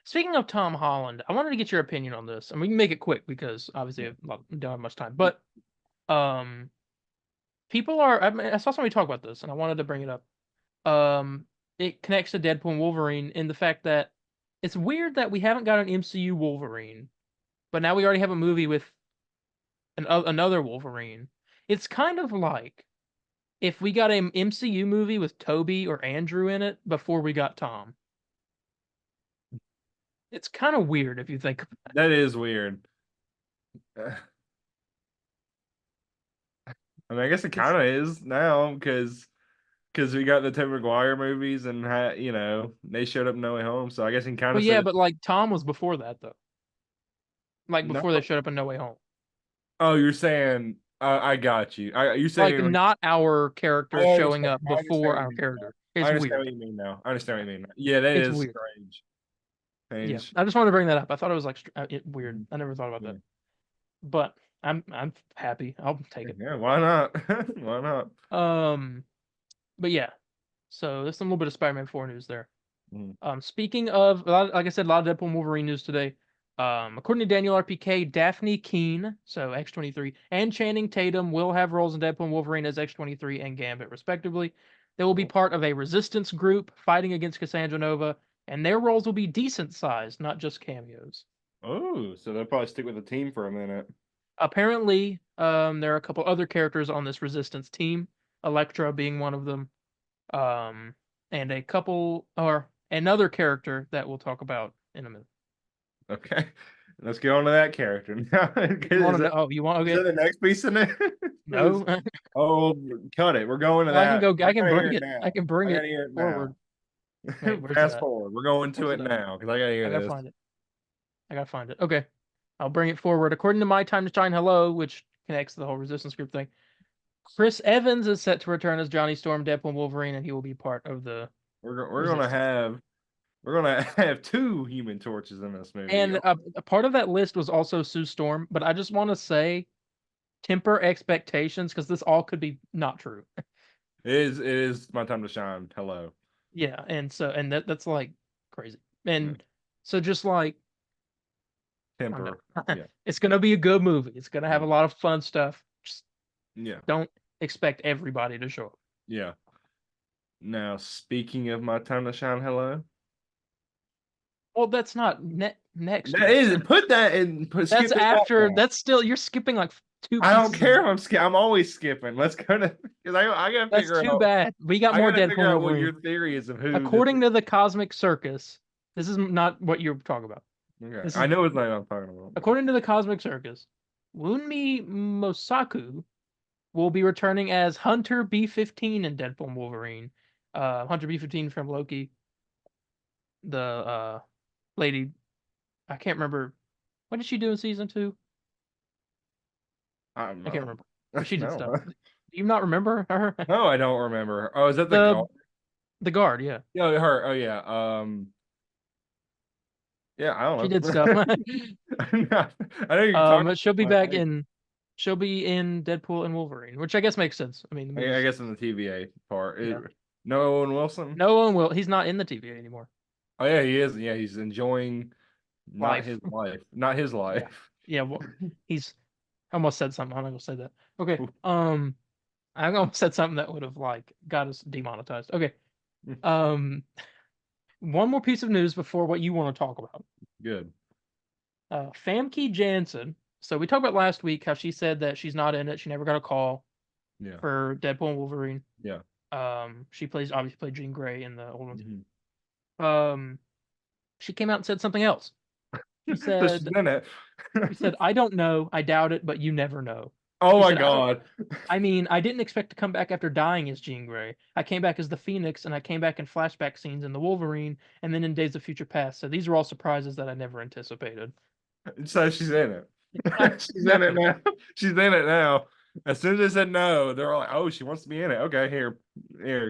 Speaking of Tom Holland, I wanted to get your opinion on this, and we can make it quick because obviously we don't have much time. But um, people are. I saw somebody talk about this, and I wanted to bring it up. It connects to Deadpool and Wolverine in the fact that it's weird that we haven't got an MCU Wolverine, but now we already have a movie with another Wolverine. It's kind of like if we got an MCU movie with Toby or Andrew in it before we got Tom. It's kind of weird if you think about it. That is weird. I mean, I guess it kind of is now because we got the Tobey Maguire movies and they showed up in No Way Home, so I guess he kind Well, of yeah, said but like Tom was before that though. Like no. before they showed up in No Way Home. Oh, you're saying I got you. You Like saying not our character I showing understand. up I understand before what our you mean now. character. I It's understand weird. what you mean now. I understand what you mean now. Yeah, that It's is weird. strange. Yeah, Strange. I just wanted to bring that up. I thought it was like weird. I never thought about Yeah. that. But I'm happy. I'll take it. Yeah, why not? Why not? But yeah. So there's some little bit of Spider-Man 4 news there. Mm. Speaking of, like I said, a lot of Deadpool and Wolverine news today. According to Daniel RPK, Daphne Keene, so X-23, and Channing Tatum will have roles in Deadpool and Wolverine as X-23 and Gambit, respectively. They will be part of a resistance group fighting against Cassandra Nova, and their roles will be decent sized, not just cameos. Oh, so they'll probably stick with the team for a minute. Apparently, there are a couple other characters on this resistance team, Elektra being one of them, and a couple or another character that we'll talk about in a minute. Okay. Let's get on to that character now. You want to know? Oh, you want? Is that Okay. the next piece in it? No. Oh, cut it. We're going to Well, I that. can go. I can gotta bring hear it. now. I can bring I it gotta hear it forward. Wait, where's Fast that? forward. We're going to Where's it that? now because I gotta hear I gotta this. find it. I gotta find it. Okay, I'll bring it forward. According to My Time to Shine Hello, which connects to the whole resistance group thing, Chris Evans is set to return as Johnny Storm, Deadpool, and Wolverine, and he will be part of the. We're gonna have two Human Torches in this movie. And a part of that list was also Sue Storm, but I just want to say, temper expectations because this all could be not true. It is my time to shine. Hello. Yeah, and that's like crazy, and so just like Temper. Yeah. it's gonna be a good movie. It's gonna have a lot of fun stuff. Just Yeah. don't expect everybody to show up. Yeah. Now, speaking of my time to shine, hello. Well, that's not next. That year. is put that in. That's after. That's still you're skipping like two. I don't pieces. care if I'm always skipping. Let's go to because I gotta That's figure too out. bad. We got I more gotta figure Deadpool. out what Wolverine. your theory is of who. According to the Cosmic Circus, this is not what you're talking about. Okay. Is, I know it's not what I'm talking about. According to the Cosmic Circus, Wunmi Mosaku will be returning as Hunter B-15 in Deadpool and Wolverine. Hunter B-15 from Loki. The lady, I can't remember. What did she do in season 2? I can't remember. But she did No. stuff. Do you not remember her? No, I don't remember. Oh, is that the guard? The guard, yeah. Yeah, her. Oh, yeah. Yeah, I don't know. She did stuff. I know you're talking. But she'll be back in. She'll be in Deadpool and Wolverine, which I guess makes sense. I mean, I guess in the TVA part. Yeah. No Owen Wilson. No one will. He's not in the TVA anymore. Oh yeah, he is. Yeah, he's enjoying his life, not his life. Yeah, well, he's. I almost said something. I'm not gonna say that. Okay. I almost said something that would have like got us demonetized. Okay. One more piece of news before what you want to talk about. Good. Famke Janssen. So we talked about last week how she said that she's not in it. She never got a call. Yeah. For Deadpool and Wolverine. Yeah. She obviously played Jean Grey in the old ones. Mm-hmm. She came out and said something else. She said, she said, I don't know, I doubt it, but you never know. Oh my God. I mean, I didn't expect to come back after dying as Jean Grey. I came back as the Phoenix, and I came back in flashback scenes in the Wolverine, and then in Days of Future Past. So these are all surprises that I never anticipated. So she's in it. She's in it now. She's in it now. As soon as they said no, they're all like, "Oh, she wants to be in it. Okay, here,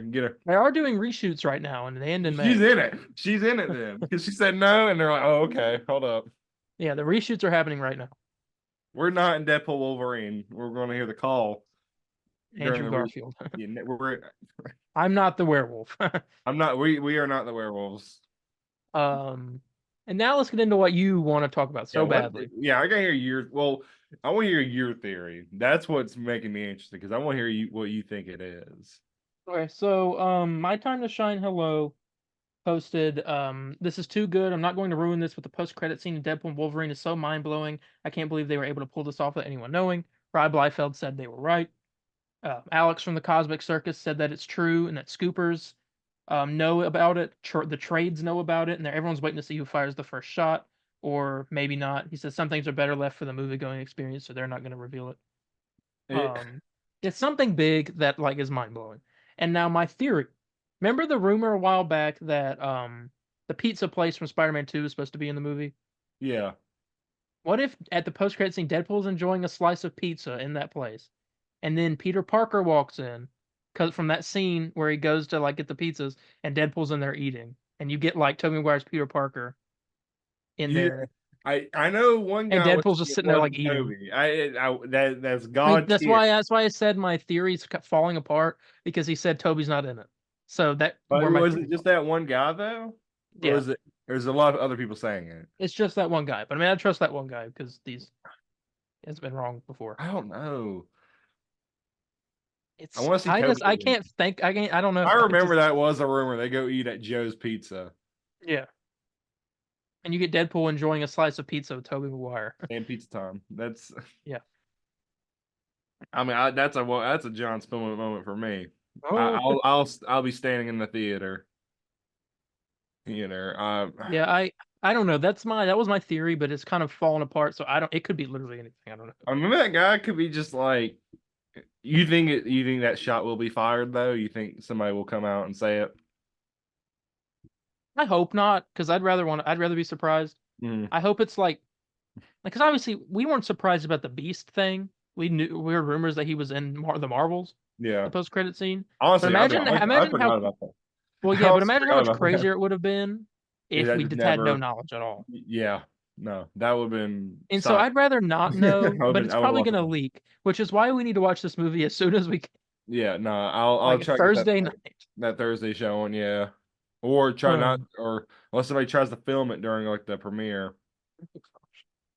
get her." They are doing reshoots right now, and they end in May. She's in it. She's in it then because she said no, and they're like, "Oh, okay, hold up." Yeah, the reshoots are happening right now. We're not in Deadpool Wolverine. We're going to hear the call. Andrew Garfield. I'm not the werewolf. I'm not. We are not the werewolves. And now let's get into what you want to talk about badly. Yeah, I gotta hear your. Well, I want to hear your theory. That's what's making me interested because I want to hear what you think it is. Okay, so My Time to Shine Hello posted, this is too good. I'm not going to ruin this, but the post-credit scene in Deadpool and Wolverine is so mind-blowing. I can't believe they were able to pull this off without anyone knowing. Rob Liefeld said they were right. Alex from the Cosmic Circus said that it's true and that Scoopers know about it. The trades know about it, and everyone's waiting to see who fires the first shot, or maybe not. He says some things are better left for the movie-going experience, so they're not going to reveal it. It's something big that like is mind-blowing. And now my theory. Remember the rumor a while back that the pizza place from Spider-Man 2 is supposed to be in the movie? Yeah. What if at the post-credit scene Deadpool's enjoying a slice of pizza in that place, and then Peter Parker walks in from that scene where he goes to like get the pizzas, and Deadpool's in there eating, and you get like Tobey Maguire's Peter Parker in there. I know one guy. And Deadpool's just sitting there like eating. Toby. That's God. That's why I said my theory's falling apart because he said Toby's not in it. So that. But was it just that one guy though? Yeah. Or was it? There's a lot of other people saying it. It's just that one guy, but I mean I trust that one guy because it's been wrong before. I don't know. I want to see. I can't think. I don't know. I remember that was a rumor. They go eat at Joe's Pizza. Yeah. And you get Deadpool enjoying a slice of pizza with Tobey Maguire. And pizza time. That's yeah. I mean, that's a John Spillman moment for me. Oh. I'll be standing in the theater. Yeah, I don't know. That was my theory, but it's kind of falling apart. So it could be literally anything. I don't know. I mean, that guy could be just like. You think that shot will be fired though? You think somebody will come out and say it? I hope not, because I'd rather be surprised. I hope it's like, because obviously we weren't surprised about the Beast thing, we heard rumors that he was in the Marvels, Yeah. the post credit scene. Honestly, But I imagine forgot how about that. well, I yeah, but honestly imagine how forgot much about that. crazier it would have been if That we just just had no never. knowledge at all. Yeah. No, that would have been. And so I'd rather not know, but it's I would probably watch going to it. leak, which is why we need to watch this movie as soon as we can, Yeah, no, I'll like try to get Thursday night. that Thursday showing, yeah. Or try not, or unless somebody tries to film it during like the premiere.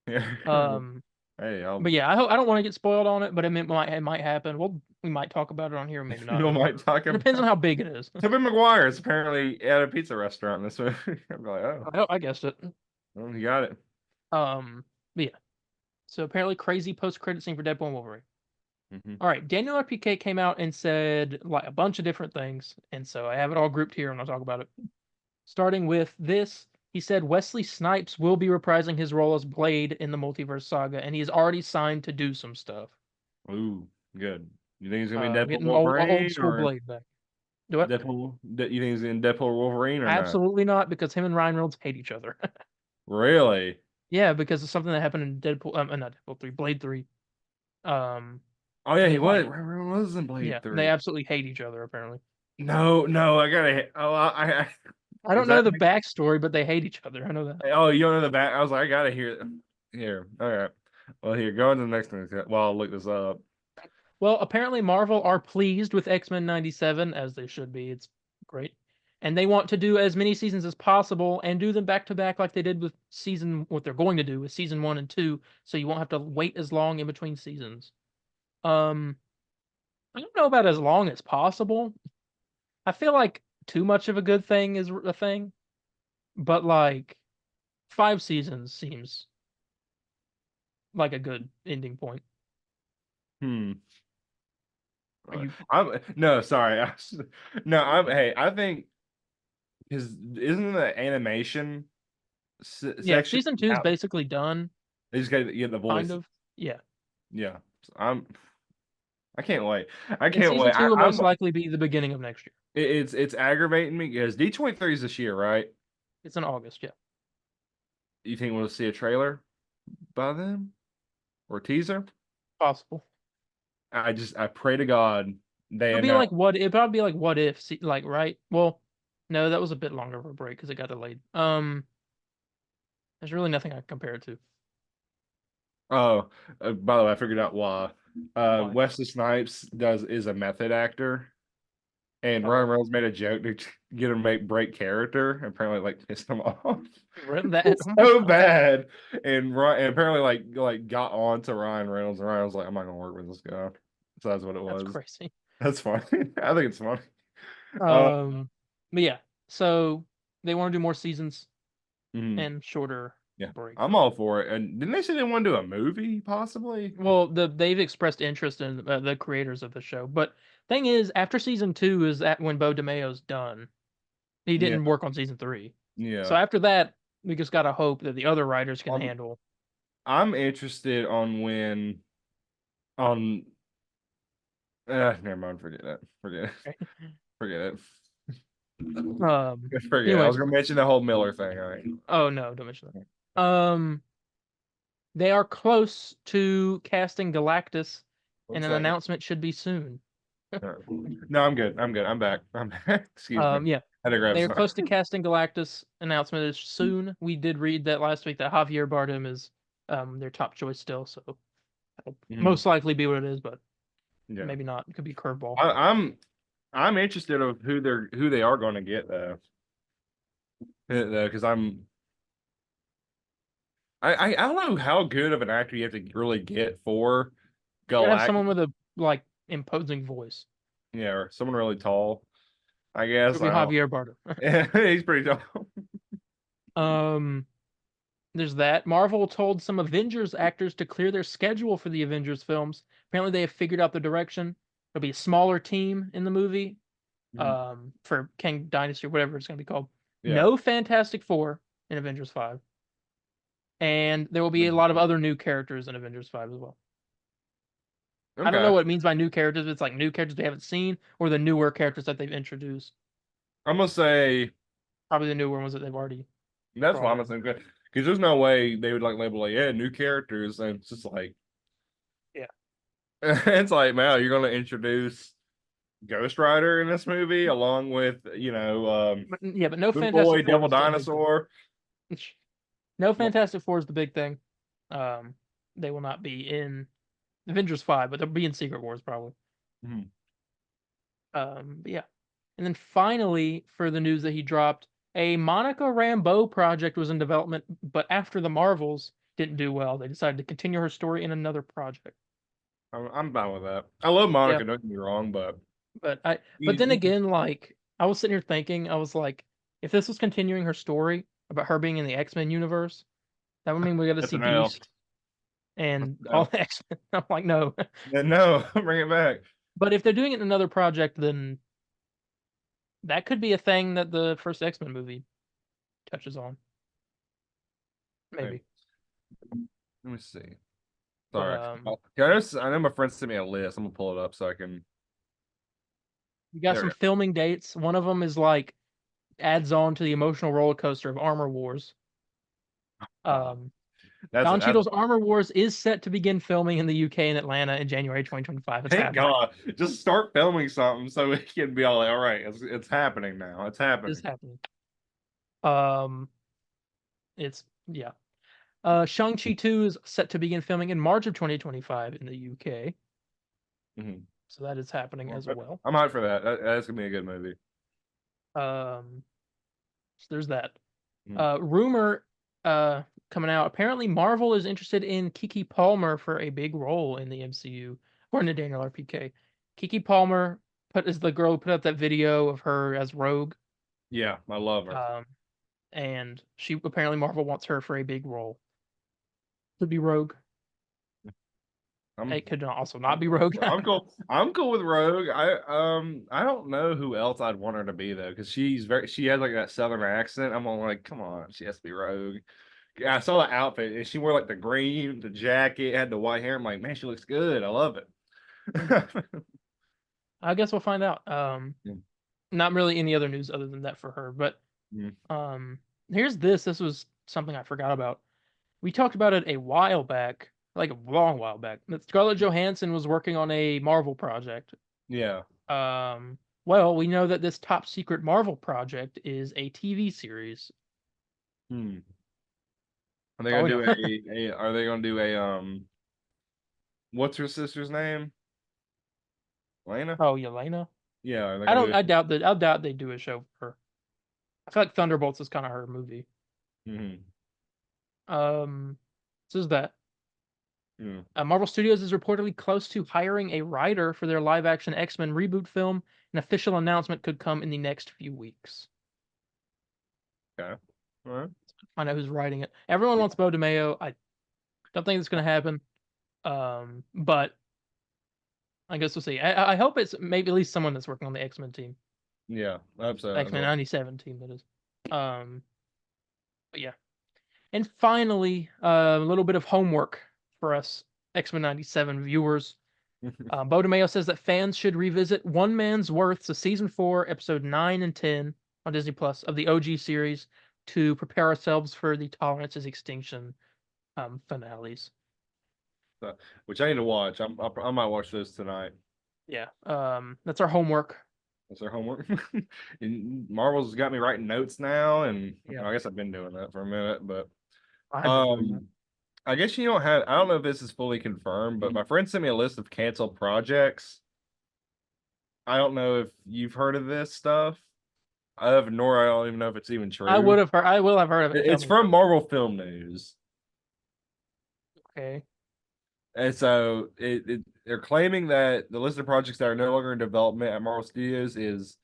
Yeah. Hey, But yeah, I don't want to get spoiled on it, but it might happen. We might talk about it on here, maybe not. we might talk It depends on about how big it is. Tobey Maguire is apparently at a pizza restaurant in this movie. I'm like, oh, I guessed it. well, you got it. But yeah. So apparently, crazy post-credit scene for Deadpool and Wolverine. Mm-hmm. All right, Daniel RPK came out and said like a bunch of different things, and so I have it all grouped here, and I'll talk about it. Starting with this, he said Wesley Snipes will be reprising his role as Blade in the Multiverse Saga, and he's already signed to do some stuff. Ooh, good. You think he's gonna be Deadpool Getting old Wolverine school or Blade back. Do it? Deadpool? You think he's in Deadpool or Wolverine or not? Absolutely not, because him and Ryan Reynolds hate each other. Really? Yeah, because of something that happened in Deadpool, not Deadpool 3, Blade 3. Oh yeah, they he was. like, Ryan was in Blade yeah, 3. they absolutely hate each other apparently. No, I gotta. Oh, I don't is know that the backstory, but they hate each other. I know that. Oh, you don't know the back? I was like, I gotta hear it. Here. All right. Well, here, go on to the next one. Well, I'll look this up. Well, apparently Marvel are pleased with X-Men 97, as they should be. It's great. And they want to do as many seasons as possible and do them back to back like they did with what they're going to do with season 1 and 2, so you won't have to wait as long in between seasons. I don't know about as long as possible. I feel like too much of a good thing is a thing, but like 5 seasons seems like a good ending point. Hmm. Are you I'm no, sorry. No, hey, I think because isn't the animation Yeah, section season 2 is out? basically done, They just got to get the voice. kind of. Yeah. Yeah. So I can't wait. I And can't season wait. 2 will most likely be the beginning of next year. It's aggravating me because D23 is this year, right? It's in August, yeah. You think we'll see a trailer by then or teaser? Possible. I pray to God they It'd be announce. like it'd probably be like what if, like, right? Well, no, that was a bit longer of a break because it got delayed. There's really nothing I can compare it to. Oh, by the way, I figured out why. Why? Wesley Snipes is a method actor, and Oh. Ryan Reynolds made a joke to get him to break character. And apparently, like pissed him off. That It's so bad, and apparently like got on to Ryan Reynolds, and Ryan was like, "I'm not gonna work with this guy." So that's what it That's was. crazy. That's funny. I think it's funny. But yeah, so they want to do more seasons Mhm. and shorter Yeah, breaks. I'm all for it. And didn't they say they want to do a movie, possibly? Well, they've expressed interest in the creators of the show, but thing is, after season 2 is that when Bo DeMayo's done. He Yeah, didn't work on season 3. So yeah. after that, we just gotta hope that the other writers can handle. I'm interested on when on never mind, forget it. Forget it. Forget it. Forget it. I Anyway. was gonna mention the whole Miller thing. All right. Oh no, don't mention that. They they are close to casting Galactus, and an announcement should be soon. No, I'm good. I'm good. I'm back. I'm back. Excuse me. Yeah. I had to grab They are some. close to casting Galactus. Announcement is soon. We did read that last week that Javier Bardem is their top choice still, so that'll most likely be what it is, but Yeah. maybe not. It could be curveball. I'm interested of who they are going to get though, because I don't know how good of an actor you have to really get for You gotta have Galactus. someone with a like imposing voice. Yeah, or someone really tall. I guess It'll be Javier Bardem. Yeah, he's pretty tall. There's that. Marvel told some Avengers actors to clear their schedule for the Avengers films. Apparently, they have figured out the direction. There'll be a smaller team in the movie, for Kang Dynasty or whatever it's going to be called. Yeah. No Fantastic Four in Avengers 5. And there will be a lot of other new characters in Avengers 5 as well. Okay. I don't know what it means by new characters. It's like new characters we haven't seen or the newer characters that they've introduced. I'm gonna say Probably the newer ones that they've already. that's what I'm gonna say. Because there's no way they would like label like, yeah, new characters, and it's just like, yeah. It's like, man, you're gonna introduce Ghost Rider in this movie along with But no Good Fantastic Boy, Four Devil is the big thing. Dinosaur. No Fantastic Four is the big thing. They will not be in Avengers 5, but they'll be in Secret Wars probably. Mhm. But yeah. And then finally, for the news that he dropped, a Monica Rambeau project was in development, but after the Marvels didn't do well, they decided to continue her story in another project. I'm fine with that. I love Yeah, Monica, don't get me wrong, but but then you- again, like I was sitting here thinking, I was like, if this was continuing her story about her being in the X-Men universe, that would mean we got to that's see an L. Beast and all No, the X-Men. I'm like, no. no, bring it back. But if they're doing it in another project, then that could be a thing that the first X-Men movie touches on. Wait, Maybe. let me see. But Sorry. Yeah, I know my friend sent me a list. I'm gonna pull it up so I can. you got There we some filming dates. One of them is like adds on to the emotional roller coaster of Armor Wars. go. Um, Don That's Cheadle's Armor Wars is set to begin filming in the UK and Atlanta in January 2025. It's thank happening. God. Just start filming something so it can be all like, all right, it's happening now. It's happening. It's happening. It's yeah. Shang-Chi 2 is set to begin filming in March of 2025 in the UK. Mhm. So that is happening as well. I'm out for that. That's gonna be a good movie. So there's that. Mhm. Rumor coming out. Apparently, Marvel is interested in Kiki Palmer for a big role in the MCU, according to Daniel RPK. Kiki Palmer is the girl who put up that video of her as Rogue. Yeah, I love her. And she apparently Marvel wants her for a big role. Could be Rogue. I'm It could also not be Rogue. I'm cool. I'm cool with Rogue. I don't know who else I'd want her to be though, because she has like that southern accent. I'm all like, come on, she has to be Rogue. Yeah, I saw the outfit and she wore like the green, the jacket, had the white hair. I'm like, man, she looks good. I love it. I guess we'll find out. Yeah. Not really any other news other than that for her. But Yeah. here's this. This was something I forgot about. We talked about it a while back, like a long while back. That Scarlett Johansson was working on a Marvel project. Yeah. Well, we know that this top secret Marvel project is a TV series. Hmm. Are they Oh, gonna we do know. are they gonna do a what's her sister's name? Lena? Oh, Yelena. Yeah, are they I gonna don't. do I doubt that. I doubt they do a show for her. I feel like Thunderbolts is kind of her movie. Mhm. This is that. Yeah. Marvel Studios is reportedly close to hiring a writer for their live-action X-Men reboot film. An official announcement could come in the next few weeks. Okay. All right. Find out who's writing it. Everyone wants Bo DeMayo. I don't think it's going to happen. But I guess we'll see. I hope it's maybe at least someone that's working on the X-Men team, Yeah, I hope so as X-Men well. 97 team, that is. But yeah. And finally, a little bit of homework for us X-Men 97 viewers. Bo DeMayo says that fans should revisit One Man's Worth, so season 4, episode 9 and 10 on Disney Plus of the OG series to prepare ourselves for the Tolerance is Extinction finales. Which I need to watch. I might watch those tonight. Yeah, that's our homework. That's their homework. And Marvel's got me writing notes now, and Yeah, I guess I've been doing that for a minute, but I've been doing that. I guess you don't have. I don't know if this is fully confirmed, but my friend sent me a list of canceled projects. I don't know if you've heard of this stuff. Nor I don't even know if it's even I would true. have heard. I will have heard of it. Tell It's me. from Marvel Film News. Okay. And so they're claiming that the list of projects that are no longer in development at Marvel Studios is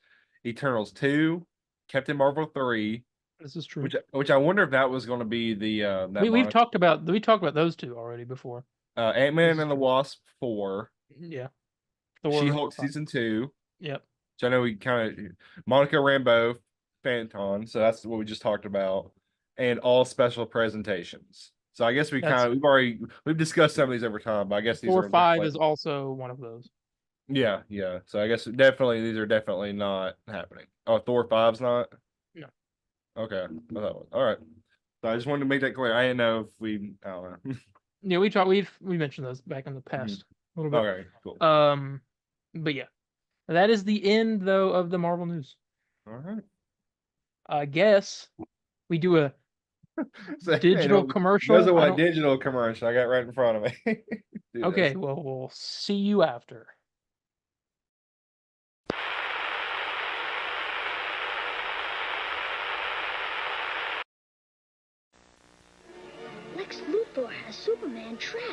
Eternals 2, Captain Marvel 3, This is true. which I wonder if that was going to be the We've talked about those two already before. Ant-Man and the Wasp 4, Yeah. Thor. She-Hulk season 2, Yep. which I know we kind of Monica Rambeau, Phantom, so that's what we just talked about, and all special presentations. So I guess we've discussed some of these over time, but I guess these Thor are 5 is also one of those. yeah, yeah. So I guess definitely these are definitely not happening. Oh, Thor 5's not? No. Okay. Well, that one. All right. So I just wanted to make that clear. I didn't know if I don't know. Yeah, we mentioned those back in the past. a little bit. Okay, cool. But yeah, that is the end though of the Marvel news. All right. I guess we do a So, digital Those commercial. are what digital commercial I got right in front of me. Do Okay, this. well, we'll see you after. Lex Luthor has Superman trapped.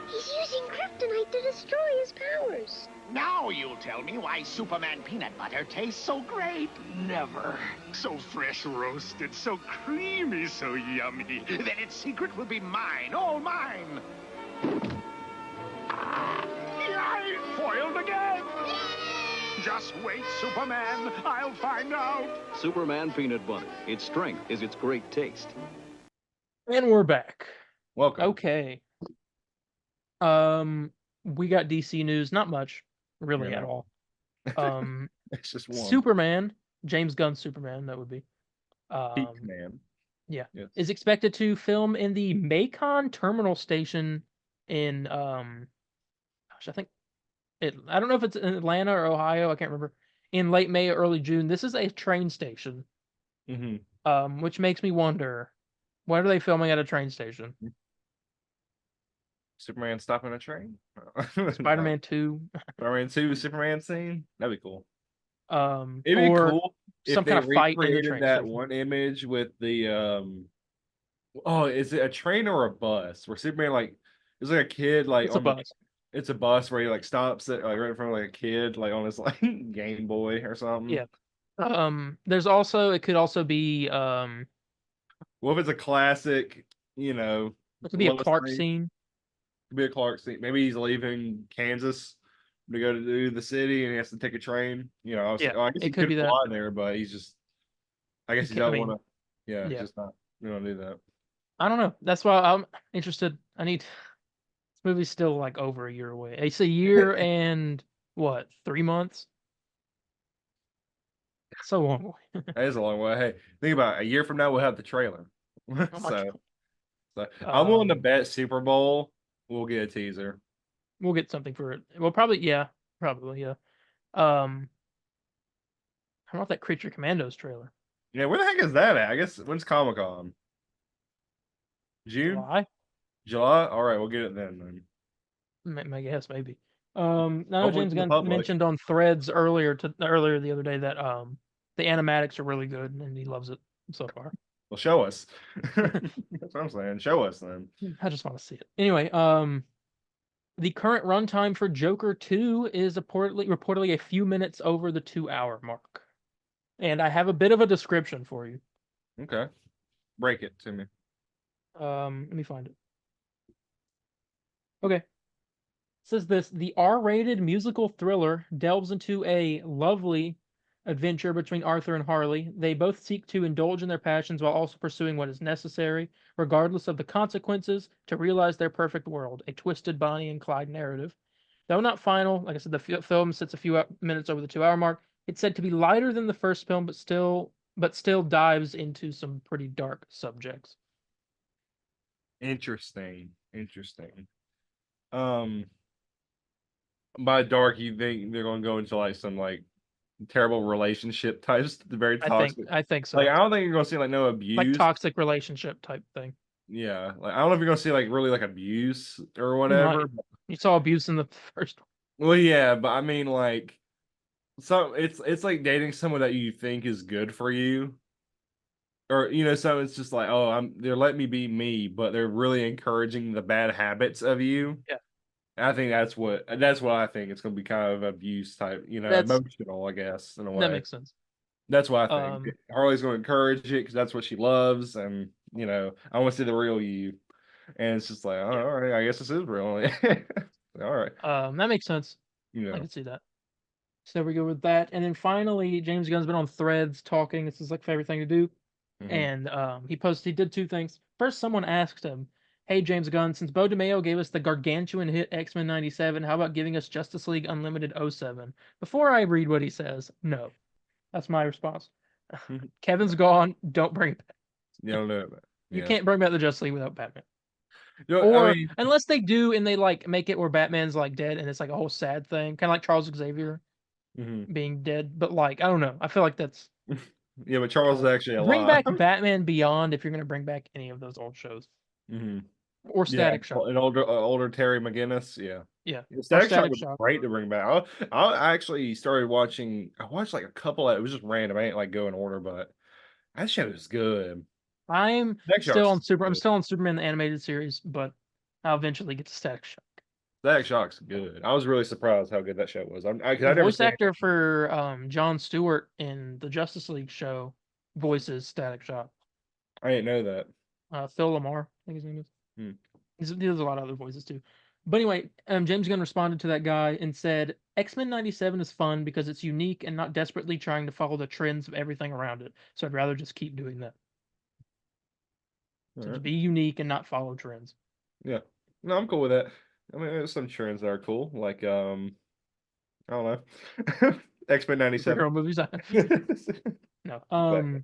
He's using kryptonite to destroy his powers. Now you'll tell me why Superman peanut butter tastes so great. Never. So fresh roasted, so creamy, so yummy. Then its secret will be mine, all mine. Yay! Foiled again! Just wait, Superman. I'll find out. Superman peanut butter. Its strength is its great taste. And we're back. Welcome. Okay. We got DC news, not much, really Yeah. at all. It's just one. Superman, James Gunn's Superman, that would be. Peak man. Yeah. Yes. Is expected to film in the Macon Terminal Station in gosh, I don't know if it's in Atlanta or Ohio, I can't remember. In late May or early June. This is a train station. Mm-hmm. Which makes me wonder, why are they filming at a train station? Superman stopping a train. Spider-Man 2. Spider-Man 2 Superman scene. That'd be cool. It'd It'd be cool if some they kind of fight in the recreated train that station. one image with the oh, is it a train or a bus? Where Superman like it's like a kid like It's a bus. It's a bus where he like stops it like right in front of like a kid like on his like Game Boy or something. Yeah. It could also be What if it's a classic, you know, it could be a Lois Clark Lane? scene. Could be a Clark scene. Maybe he's leaving Kansas to go to do the city and he has to take a train. You know, Yeah, I guess it he could be that. fly there, but he's just I guess he I doesn't mean, want to. Yeah, yeah. just not. We don't do that. I don't know. That's why I'm interested. This movie's still like over a year away. It's a year and what, 3 months? So long way. That is a long way. Hey, think about it. A year from now we'll have the trailer. Oh my so, God. I'm willing to bet Super Bowl we'll get a teaser. We'll get something for it. Well, probably, yeah. Probably, yeah. How about that Creature Commandos trailer? Yeah, where the heck is that at? I guess when's Comic Con? June? July? All right, we'll get it then. My guess, maybe. I know Hopefully James to the Gunn public. mentioned on Threads earlier the other day that the animatics are really good and he loves it so far. Well, show us. That's what I'm saying. Show us then. I just want to see it. Anyway, the current runtime for Joker 2 is reportedly a few minutes over the 2-hour mark. And I have a bit of a description for you. Okay. Break it to me. Let me find it. Okay. It says this: the R-rated musical thriller delves into a lovely adventure between Arthur and Harley. They both seek to indulge in their passions while also pursuing what is necessary, regardless of the consequences, to realize their perfect world. A twisted Bonnie and Clyde narrative. Though not final, like I said, the film sits a few minutes over the 2-hour mark. It's said to be lighter than the first film, but still dives into some pretty dark subjects. Interesting. By dark, you think they're going to go into like some like terrible relationship types? The very toxic. I think so. Like I don't think you're going to see like no abuse. Like toxic relationship type thing. Yeah, like I don't know if you're going to see like really like abuse or whatever. You saw abuse in the first one. Well, yeah, but I mean like, so it's like dating someone that you think is good for you. Or so it's just like, oh, they're letting me be me, but they're really encouraging the bad habits of you. Yeah. I think that's what I think it's going to be kind of abuse type, emotional, I guess, in a way. That makes sense. That's what I think. Harley's going to encourage it because that's what she loves, and I want to see the real you. And it's just like, oh, all right, I guess this is real. All right. That makes sense. I can see that. So there we go with that. And then finally, James Gunn's been on Threads talking. This is like favorite thing to do. And he did 2 things. First, someone asked him, hey, James Gunn, since Bo DeMaio gave us the gargantuan hit X-Men 97, how about giving us Justice League Unlimited 07? Before I read what he says, no. That's my response. Kevin's gone. Don't bring it back. You don't know that. You can't bring back the Justice League without Batman. You know, Or I mean, unless they do and they like make it where Batman's like dead and it's like a whole sad thing, kind of like Charles Xavier mhm. being dead. But like I don't know, I feel like that's Yeah, but Charles is actually bring alive. back Batman Beyond if you're gonna bring back any of those old shows hmm or Yeah, Static Shock. an older Terry McGinnis. Yeah. Yeah, Yeah, or Static Shock Static was Shock. great to bring back. I actually started watching. I watched like a couple. It was just random. I didn't like go in order, but that show is good. I'm Static still Shock's on Super. I'm good. still on Superman the animated series, but I'll eventually get to Static Shock. Static Shock's good. I was really surprised how good that show was. I The never voice seen actor it. for John Stewart in the Justice League show voices Static Shock. I didn't know that. Phil Lamar, I think his name is. Hmm. He does a lot of other voices too. But anyway, James Gunn responded to that guy and said, X-Men 97 is fun because it's unique and not desperately trying to follow the trends of everything around it. So I'd rather just keep doing that. So Alright. to be unique and not follow trends. Yeah. No, I'm cool with that. I mean, there's some trends that are cool, like I don't know, X-Men '97. Superhero movies. No.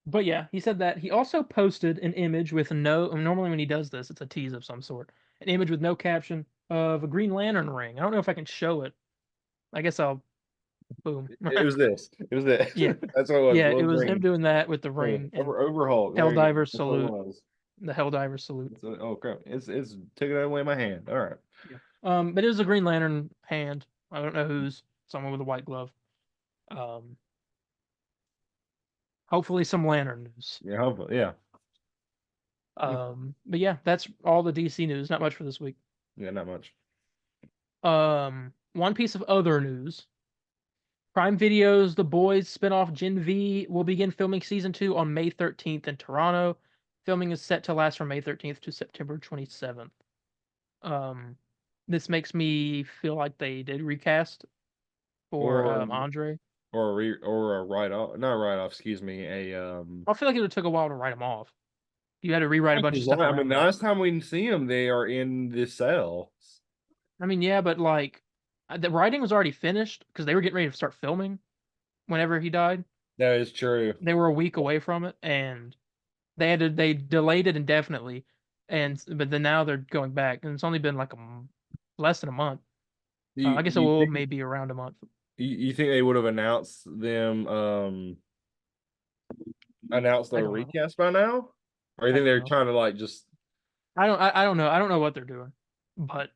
But yeah, he said that. He also posted an image with no. Normally, when he does this, it's a tease of some sort. An image with no caption of a Green Lantern ring. I don't know if I can show it. I guess I'll. Boom. It was this. It was this. Yeah. That's what it was. Yeah, it Little was him green. doing that with the Yeah, ring and Overhaul. There you go. Helldiver That's what it salute. was. The Helldiver salute. Oh crap! It's taking away my hand. All right. But it was a Green Lantern hand. I don't know whose. Someone with a white glove. Hopefully some Lantern news. Yeah. Hopefully. Yeah. But yeah, that's all the DC news. Not much for this week. Yeah. Not much. One piece of other news. Prime Video's The Boys spinoff Gen V will begin filming season 2 on May 13th in Toronto. Filming is set to last from May 13th to September 27th. This makes me feel like they did recast for Andre. Or a write off. Not write off. Excuse me. I feel like it would took a while to write them off. You had to rewrite a bunch of stuff. I mean, the last time we see them, they are in the cell. I mean, yeah, but like the writing was already finished because they were getting ready to start filming whenever he died. That is true. They were a week away from it, and they delayed it indefinitely, but then now they're going back, and it's only been like less than a month. I guess it will maybe around a month. You think they would have announced them announced their recast by now? Or you think they're trying to like just I don't know. I don't know what they're doing. But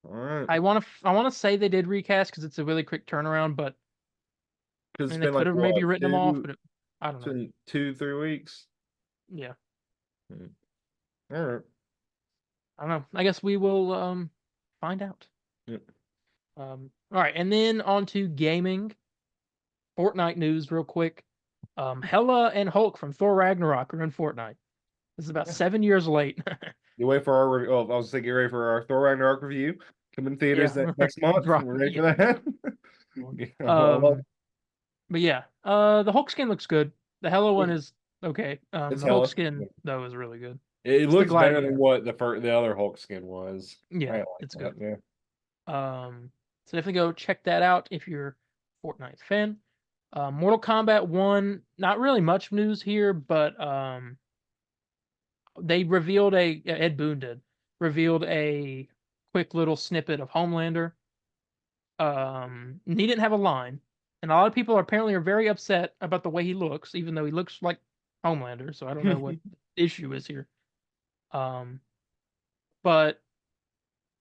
all right. I wanna say they did recast because it's a really quick turnaround, but I mean, they could have maybe written them off, but I don't know. 2-3 weeks. Yeah. All right. I don't know. I guess we will find out. Yep. All right, and then on to gaming. Fortnite news real quick. Hela and Hulk from Thor Ragnarok are in Fortnite. This is about 7 years late. You wait for our I was thinking ready for our Thor Ragnarok review. Come in theaters next month. We're ready for that. But yeah, the Hulk skin looks good. The Hela one is okay. The Hulk skin though is really good. It looks better than what the other Hulk skin was. Yeah, it's good. Yeah. So definitely go check that out if you're a Fortnite fan. Mortal Kombat 1, not really much news here, but they revealed Ed Boon revealed a quick little snippet of Homelander. He didn't have a line, and a lot of people apparently are very upset about the way he looks, even though he looks like Homelander. So I don't know what the issue is here. But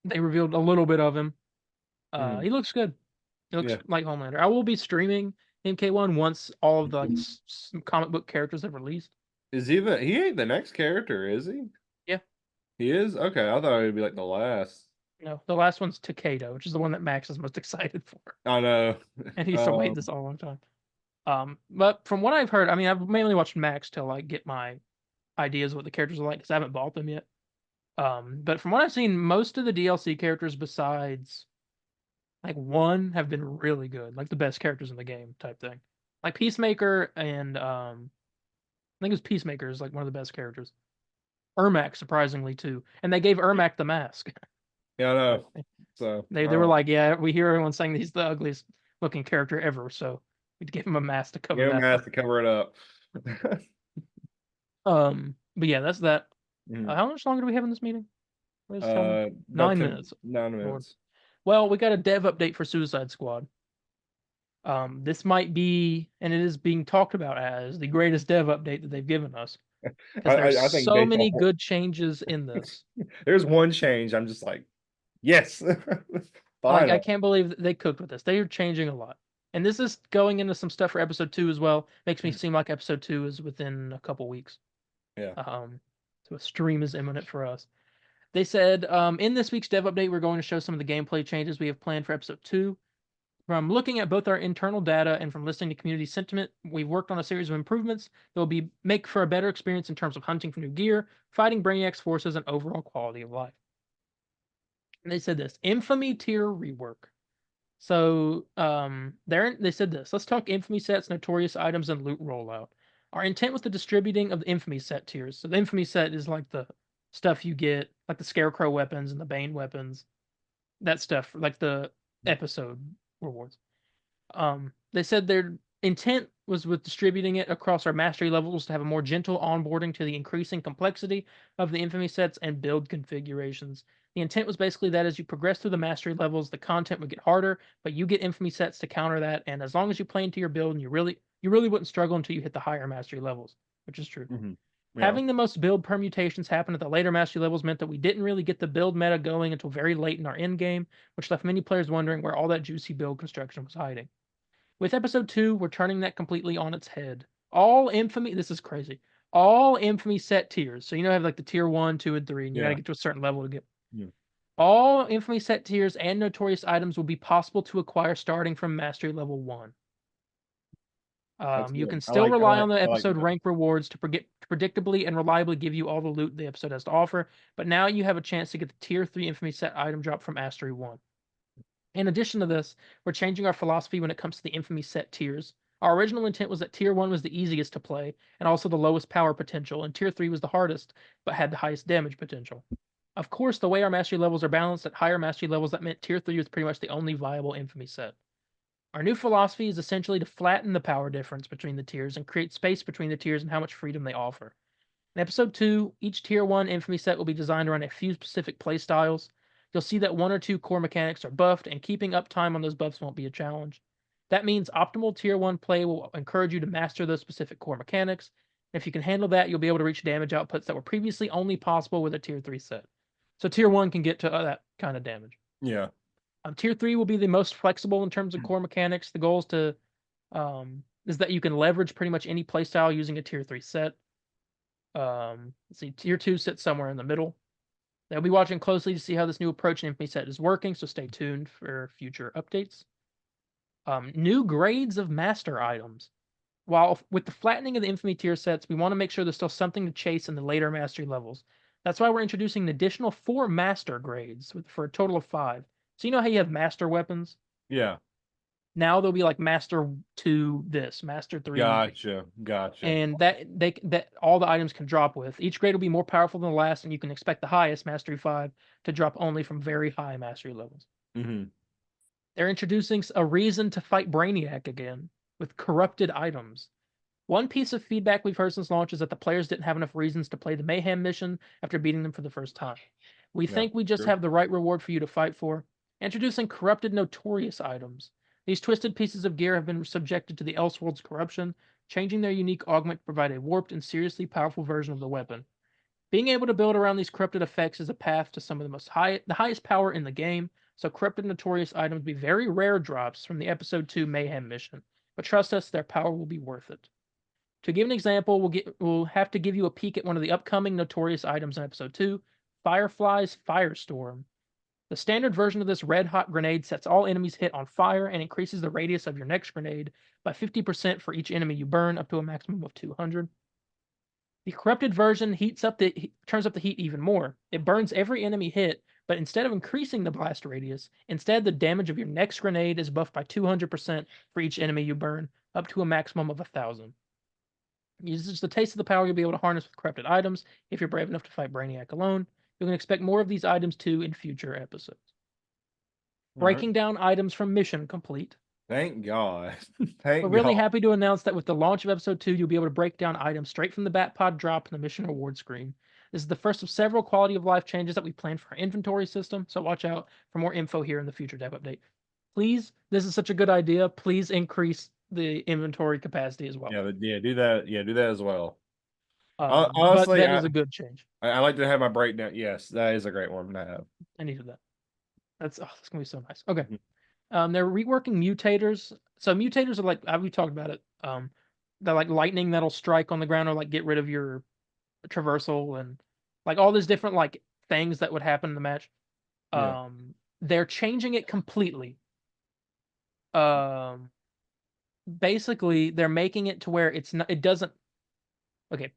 they revealed a little bit of him. He looks good. He looks like Homelander. I will be streaming MK1 once all of the comic book characters have released. Is he ain't the next character, is he? Yeah. He is? Okay, I thought it would be like the last. No, the last one's Takeda, which is the one that Max is most excited for. I know. And he's waited this all a long time. But from what I've heard, I mean, I've mainly watched Max to like get my ideas of what the characters are like because I haven't bought them yet. But from what I've seen, most of the DLC characters besides like one have been really good, like the best characters in the game type thing. Like Peacemaker and I think it was Peacemaker is like one of the best characters. Ermac, surprisingly, too. And they gave Ermac the mask. Yeah, I know. So they were like, yeah, we hear everyone saying he's the ugliest looking character ever, so we gave him a mask to cover that. Give him a mask to cover it up. But yeah, that's that. How much longer do we have in this meeting? What does it tell me? About 9 10 minutes. 9 Lord. minutes. Well, we got a dev update for Suicide Squad. This might be, and it is being talked about as the greatest dev update that they've given us. Because there's I think so they many all- good changes in this. There's one change. I'm just like, yes. Like, I Finally. can't believe that they cooked with this. They are changing a lot. And this is going into some stuff for episode 2 as well. Makes me seem like episode 2 is within a couple weeks. Yeah. So a stream is imminent for us. They said, in this week's dev update, we're going to show some of the gameplay changes we have planned for episode 2. From looking at both our internal data and from listening to community sentiment, we've worked on a series of improvements that will make for a better experience in terms of hunting for new gear, fighting Brainiac's forces, and overall quality of life. And they said this, Infamy tier rework. So they said this, let's talk Infamy sets, notorious items, and loot rollout. Our intent with the distributing of the Infamy set tiers. So the Infamy set is like the stuff you get, like the Scarecrow weapons and the Bane weapons. That stuff, like the episode rewards. They said their intent was with distributing it across our mastery levels to have a more gentle onboarding to the increasing complexity of the Infamy sets and build configurations. The intent was basically that as you progress through the mastery levels, the content would get harder, but you get Infamy sets to counter that, and as long as you play into your build, and you really wouldn't struggle until you hit the higher mastery levels, which is true. Yeah. Having the most build permutations happen at the later mastery levels meant that we didn't really get the build meta going until very late in our end game, which left many players wondering where all that juicy build construction was hiding. With episode 2, we're turning that completely on its head. All Infamy, this is crazy. All Infamy set tiers. So have like the tier 1, 2, and 3, and you gotta get to a certain level to get. Yeah. All Infamy set tiers and notorious items will be possible to acquire starting from mastery level 1. You good. can still rely on the I like episode that. rank rewards to predictably and reliably give you all the loot the episode has to offer, but now you have a chance to get the tier 3 Infamy set item drop from mastery 1. In addition to this, we're changing our philosophy when it comes to the Infamy set tiers. Our original intent was that tier 1 was the easiest to play and also the lowest power potential, and tier 3 was the hardest but had the highest damage potential. Of course, the way our mastery levels are balanced, at higher mastery levels, that meant tier 3 was pretty much the only viable Infamy set. Our new philosophy is essentially to flatten the power difference between the tiers and create space between the tiers and how much freedom they offer. In episode 2, each tier 1 Infamy set will be designed around a few specific playstyles. You'll see that 1 or 2 core mechanics are buffed, and keeping uptime on those buffs won't be a challenge. That means optimal tier 1 play will encourage you to master those specific core mechanics. And if you can handle that, you'll be able to reach damage outputs that were previously only possible with a tier 3 set. So tier 1 can get to that kind of damage. Yeah. Tier 3 will be the most flexible in terms of core mechanics. The goal is that you can leverage pretty much any playstyle using a tier 3 set. Let's see, tier 2 sits somewhere in the middle. They'll be watching closely to see how this new approach in Infamy set is working, so stay tuned for future updates. New grades of master items. While with the flattening of the Infamy tier sets, we want to make sure there's still something to chase in the later mastery levels. That's why we're introducing an additional 4 master grades for a total of 5. So how you have master weapons? Yeah. Now there'll be like master 2 this, master 3. Gotcha. And that all the items can drop with. Each grade will be more powerful than the last, and you can expect the highest, mastery 5, to drop only from very high mastery levels. They're introducing a reason to fight Brainiac again with corrupted items. One piece of feedback we've heard since launch is that the players didn't have enough reasons to play the Mayhem mission after beating them for the first time. We think we just have the right reward for you to fight for. Introducing corrupted notorious items. These twisted pieces of gear have been subjected to the Elseworld's corruption, changing their unique augment to provide a warped and seriously powerful version of the weapon. Being able to build around these corrupted effects is a path to some of the highest power in the game, so corrupted notorious items will be very rare drops from the episode 2 Mayhem mission, but trust us, their power will be worth it. To give an example, we'll have to give you a peek at one of the upcoming notorious items in episode 2, Firefly's Firestorm. The standard version of this red-hot grenade sets all enemies hit on fire and increases the radius of your next grenade by 50% for each enemy you burn, up to a maximum of 200. The corrupted version turns up the heat even more. It burns every enemy hit, but instead of increasing the blast radius, instead the damage of your next grenade is buffed by 200% for each enemy you burn, up to a maximum of 1,000. This is the taste of the power you'll be able to harness with corrupted items if you're brave enough to fight Brainiac alone. You can expect more of these items too in future episodes. Breaking down items from mission complete. Thank God. Thank We're really God. happy to announce that with the launch of episode 2, you'll be able to break down items straight from the Batpod drop in the mission reward screen. This is the first of several quality of life changes that we planned for our inventory system. So watch out for more info here in the future dev update. Please, this is such a good idea. Please increase the inventory capacity as well. Yeah, do that. Yeah, do that as well. But Honestly, that is a good change. I like to have my breakdown. Yes, that is a great one to have. I needed that. That's gonna be so nice. Okay. They're reworking mutators. So mutators are like we talked about it. They're like lightning that'll strike on the ground or like get rid of your traversal and like all these different like things that would happen in the match. Yeah. They're changing it completely. Basically they're making it to where it doesn't. Okay.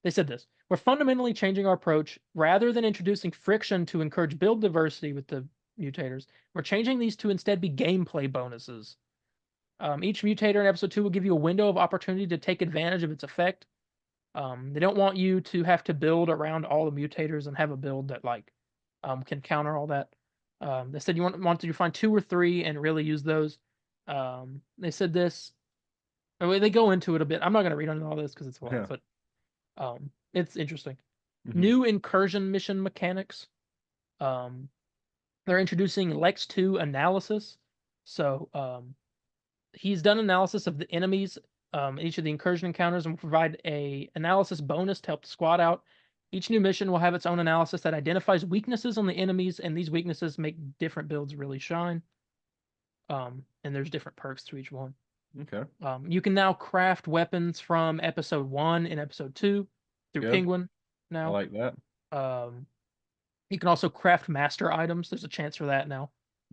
They said this. We're fundamentally changing our approach. Rather than introducing friction to encourage build diversity with the mutators, we're changing these to instead be gameplay bonuses. Each mutator in episode 2 will give you a window of opportunity to take advantage of its effect. They don't want you to have to build around all the mutators and have a build that like can counter all that. They said you want to find 2 or 3 and really use those. They said this. They go into it a bit. I'm not going to read on all this because it's a lot, but it's interesting. New incursion mission mechanics. They're introducing Lex 2 analysis. So he's done analysis of the enemies, each of the incursion encounters, and will provide a analysis bonus to help the squad out. Each new mission will have its own analysis that identifies weaknesses on the enemies, and these weaknesses make different builds really shine. And there's different perks to each one. Okay. You can now craft weapons from episode 1 and episode 2 through Penguin now. I like that. You can also craft master items. There's a chance for that now.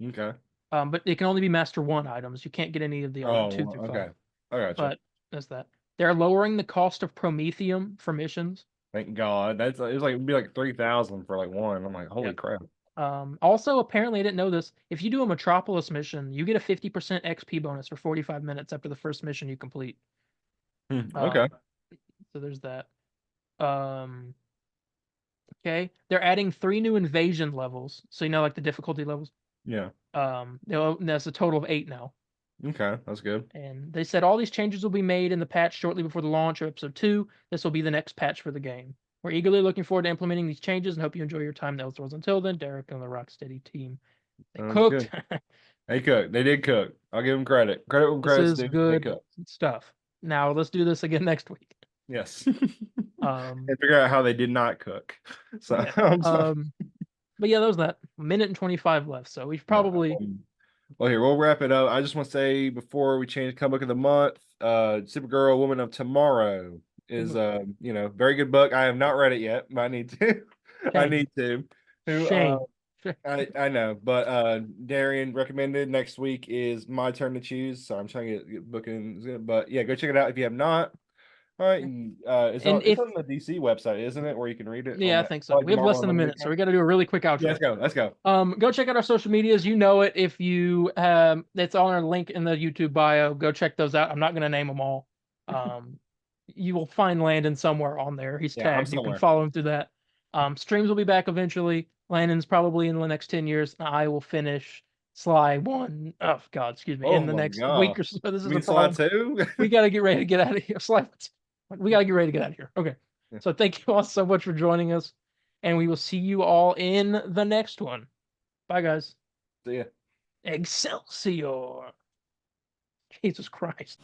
Okay. But it can only be master 1 items. You can't get any of the other 2 through 5. Okay. I gotcha. But that's that. They're lowering the cost of Promethium for missions. Thank God. It'd be like 3,000 for like one. I'm like, holy crap. Also, apparently, I didn't know this. If you do a Metropolis mission, you get a 50% XP bonus for 45 minutes after the first mission you complete. Okay. So there's that. Okay. They're adding 3 new invasion levels. So like the difficulty levels. Yeah. That's a total of 8 now. Okay, that's good. And they said all these changes will be made in the patch shortly before the launch of episode 2. This will be the next patch for the game. We're eagerly looking forward to implementing these changes and hope you enjoy your time in Elseworlds. Until then, Derek and the Rocksteady team. They cooked. They cooked. They did cook. I'll give them credit. Credit when credit's due. This is good stuff. Now let's do this again next week. Yes. And figure out how they did not cook. So, but yeah, that was that. 1:25 left. So we've probably. Well, here we'll wrap it up. I just want to say before we change Comic Book of the Month, Supergirl, Woman of Tomorrow is very good book. I have not read it yet, but I need to. I need to. Shame. I know, but Darien recommended. Next week is my turn to choose, so I'm trying to get bookings. But yeah, go check it out if you have not. All right, it's on the DC website, isn't it, where you can read it? Yeah, I think so. We have less than a minute, so we got to do a really quick outro. Yeah, let's go. Go check out our social medias. You know it. If you it's on our link in the YouTube bio. Go check those out. I'm not going to name them all. You will find Landon somewhere on there. He's tagged. You can follow him through that. Streams will be back eventually. Landon's probably in the next 10 years. I will finish Sly 1. Oh God, excuse me. In the next week or so. This is the problem. Sly 2? We got to get ready to get out of here. Sly. We got to get ready to get out of here. Okay. So thank you all so much for joining us. And we will see you all in the next one. Bye, guys. See ya. Excelsior. Jesus Christ.